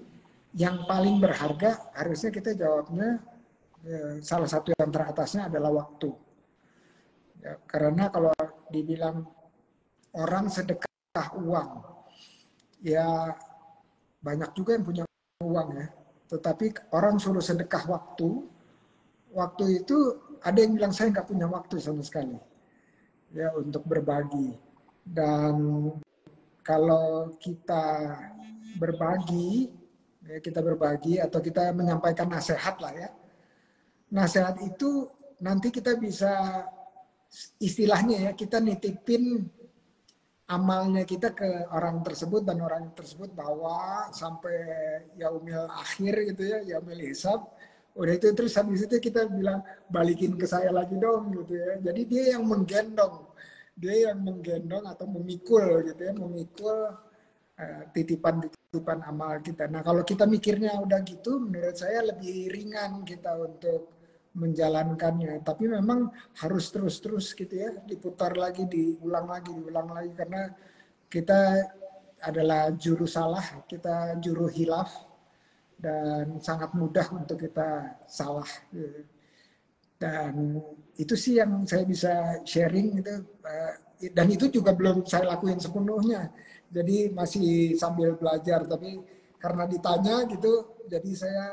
yang paling berharga, harusnya kita jawabnya salah satu yang teratasnya adalah waktu. Ya, karena kalau dibilang orang sedekah uang, ya banyak juga yang punya uang ya. Tetapi orang suruh sedekah waktu itu ada yang bilang saya nggak punya waktu sama sekali ya untuk berbagi. Dan kalau kita berbagi, ya kita berbagi atau kita menyampaikan nasihat lah ya. Nasihat itu nanti kita bisa, istilahnya ya, kita nitipin amalnya kita ke orang tersebut, dan orang tersebut bawa sampai yaumil akhir gitu ya, yaumil hisab. Udah itu terus habis itu kita bilang balikin ke saya lagi dong gitu ya. Jadi dia yang menggendong atau memikul gitu ya, memikul titipan amal kita. Nah kalau kita mikirnya udah gitu, menurut saya lebih ringan kita untuk menjalankannya. Tapi memang harus terus-terus gitu ya, diputar lagi, diulang lagi karena kita adalah juru salah, kita juru hilaf dan sangat mudah untuk kita salah. Dan itu sih yang saya bisa sharing itu, dan itu juga belum saya lakuin sepenuhnya. Jadi masih sambil belajar, tapi karena ditanya gitu, jadi saya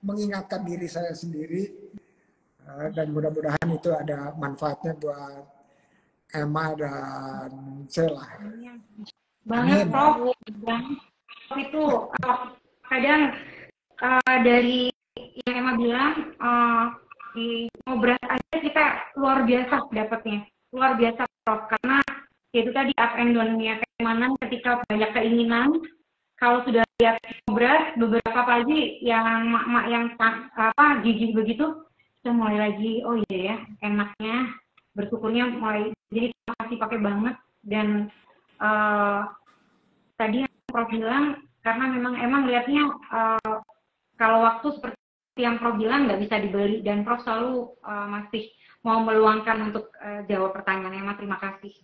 mengingatkan diri saya sendiri, dan mudah-mudahan itu ada manfaatnya buat Emma dan Sheila. Banget, Prof. Itu kadang dari yang Emma bilang, di ngobras aja kita luar biasa dapatnya, luar biasa, Prof. Karena itu tadi up and down-nya keimanan, ketika banyak keinginan, kalau sudah lihat ngobras beberapa pagi yang mak-mak yang gigih begitu, kita mulai lagi, oh iya ya, enaknya, bersyukurnya mulai, jadi terima kasih pakai banget. Dan tadi yang Prof bilang, karena memang lihatnya kalau waktu seperti yang Prof bilang nggak bisa dibeli, dan Prof selalu masih mau meluangkan untuk jawab pertanyaan Emma. Terima kasih.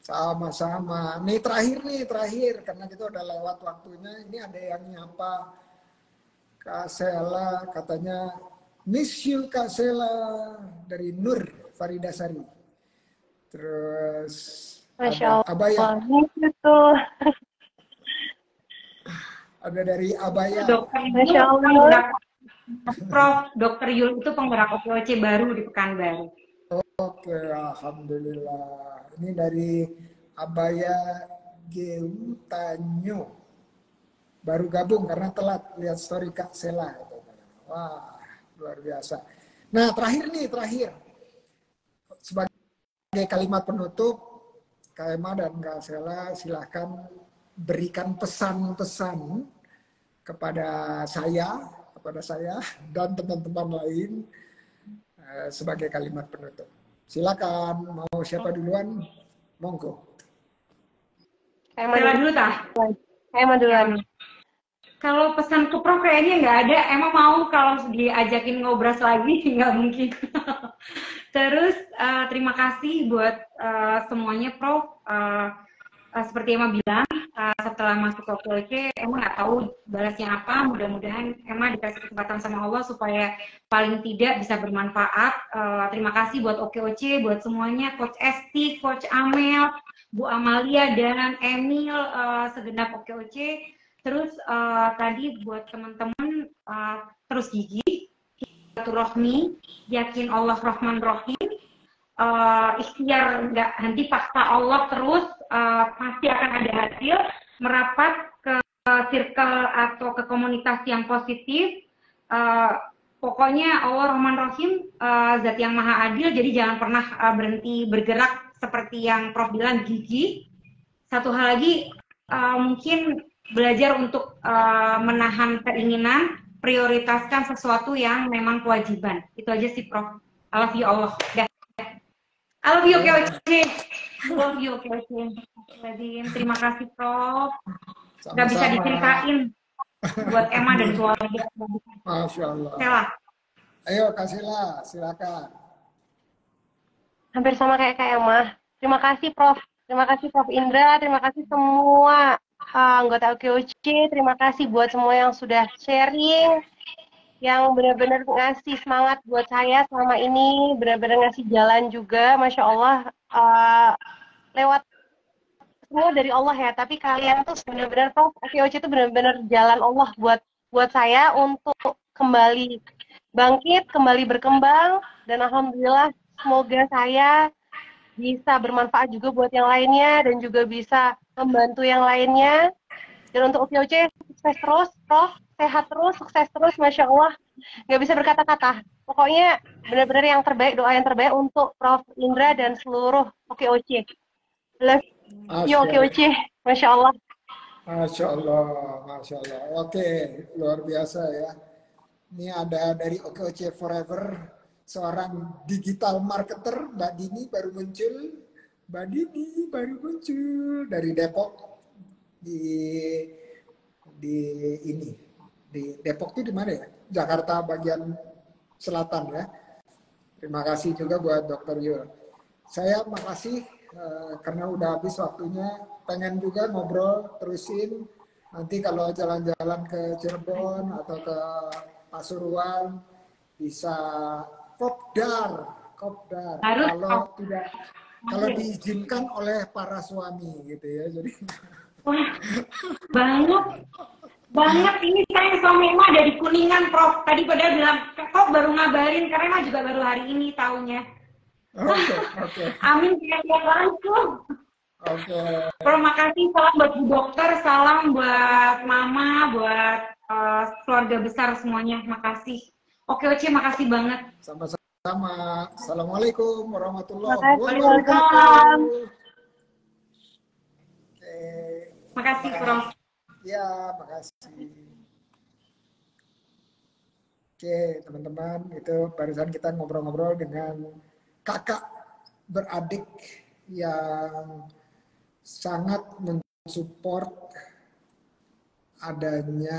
Sama-sama. Nih terakhir karena kita udah lewat waktunya. Ini ada yang nyapa Kak Sela, katanya miss you Kak Sela, dari Nur Faridasari. Terus Masya ada Abaya. Itu. Ada dari Abaya. Masya Allah. Prof, Dr. Yul itu penggerak OKOC baru di Pekanbaru. Oke, alhamdulillah. Ini dari Abaya Geutanyo. Baru gabung karena telat lihat story Kak Sela. Wah, luar biasa. Nah, terakhir. Sebagai kalimat penutup, Kak Emma dan Kak Sela silahkan berikan pesan-pesan kepada saya dan teman-teman lain sebagai kalimat penutup. Silakan, mau siapa duluan? Monggo. Sela dulu tah. Emma duluan. Kalau pesan ke Prof kayaknya nggak ada. Emang mau kalau diajakin ngobras lagi nggak mungkin. Terus terima kasih buat semuanya, Prof. Seperti Emma bilang, setelah masuk ke OKOC, Emma nggak tahu balasnya apa. Mudah-mudahan Emma dikasih kesempatan sama Allah supaya paling tidak bisa bermanfaat. Terima kasih buat OKOC, buat semuanya, Coach Esti, Coach Amel, Bu Amalia, dan Emil, segenap OKOC. Terus tadi buat teman-teman, terus gigih, silaturahmi, yakin Allah Rahman Rahim, ikhtiar nggak henti, paksa Allah terus, pasti akan ada hasil. Merapat ke circle atau ke komunitas yang positif, pokoknya Allah Rahman Rahim, zat yang maha adil, jadi jangan pernah berhenti bergerak seperti yang Prof bilang, gigih. Satu hal lagi, mungkin belajar untuk menahan keinginan, prioritaskan sesuatu yang memang kewajiban. Itu aja sih, Prof. I love you Allah. Dah. I love you, OKOC. Love you, OKOC. Terima kasih, Prof. Gak bisa diceritain buat Emma dan keluarga. Masya Allah. Sela. Ayo, Kak Sela, silakan. Hampir sama kayak Kak Emma. Terima kasih, Prof. Terima kasih, Prof Indra. Terima kasih semua anggota OKOC. Terima kasih buat semua yang sudah sharing, yang benar-benar ngasih semangat buat saya selama ini, benar-benar ngasih jalan juga. Masya Allah, lewat semua dari Allah ya, tapi kalian tuh benar-benar, Prof, OKOC itu benar-benar jalan Allah buat saya untuk kembali bangkit, kembali berkembang, dan alhamdulillah semoga saya bisa bermanfaat juga buat yang lainnya dan juga bisa membantu yang lainnya. Dan untuk OKOC, sukses terus, Prof, sehat terus, sukses terus, Masya Allah. Nggak bisa berkata-kata. Pokoknya benar-benar yang terbaik, doa yang terbaik untuk Prof Indra dan seluruh OKOC. Love you, OKOC. Masya Allah. Masya Allah, Masya Allah. Oke, luar biasa ya. Ini ada dari OKOC Forever, seorang digital marketer, Mbak Dini baru muncul. Mbak Dini baru muncul dari Depok. Di Depok itu di mana ya? Jakarta bagian Selatan ya. Terima kasih juga buat Dr. Yul. Saya makasih karena udah habis waktunya. Pengen juga ngobrol terusin. Nanti kalau jalan-jalan ke Cirebon atau ke Pasuruan bisa kopdar. Harus Kalau diizinkan oleh para suami gitu ya. Jadi wah, banget ini saya suami Emma dari Kuningan, Prof. Tadi pada bilang kok baru ngabarin karena Emma juga baru hari ini taunya. Oke. Amin lihat langsung. Oke. Prof, makasih, salam buat Bu Dokter, salam buat Mama, buat keluarga besar semuanya. Makasih. Oke, Oce, makasih banget. Sama-sama. Assalamualaikum warahmatullahi Makasih. wabarakatuh. Oke. Makasih, Prof. Ya, makasih. Oke, teman-teman, itu barusan kita ngobrol-ngobrol dengan kakak beradik yang sangat mensupport adanya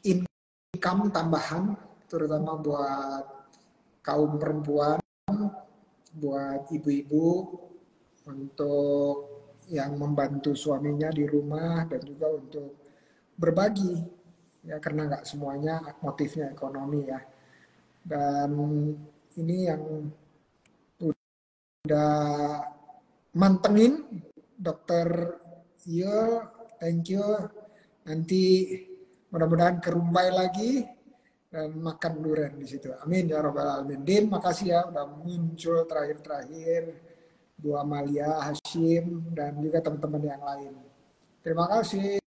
income tambahan, terutama buat kaum perempuan, buat ibu-ibu, untuk yang membantu suaminya di rumah dan juga untuk berbagi ya, karena nggak semuanya motifnya ekonomi ya. Dan ini yang udah mantengin Dokter Yo, thank you. Nanti mudah-mudahan ke Rumbai lagi dan makan durian di situ. Amin ya robbal alamin. Din, makasih ya udah muncul terakhir-terakhir. Bu Amalia, Hashim, dan juga teman-teman yang lain. Terima kasih.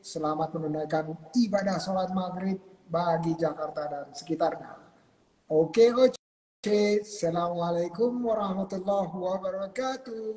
Selamat menunaikan ibadah sholat maghrib bagi Jakarta dan sekitarnya. Oke, Assalamualaikum warahmatullahi wabarakatuh.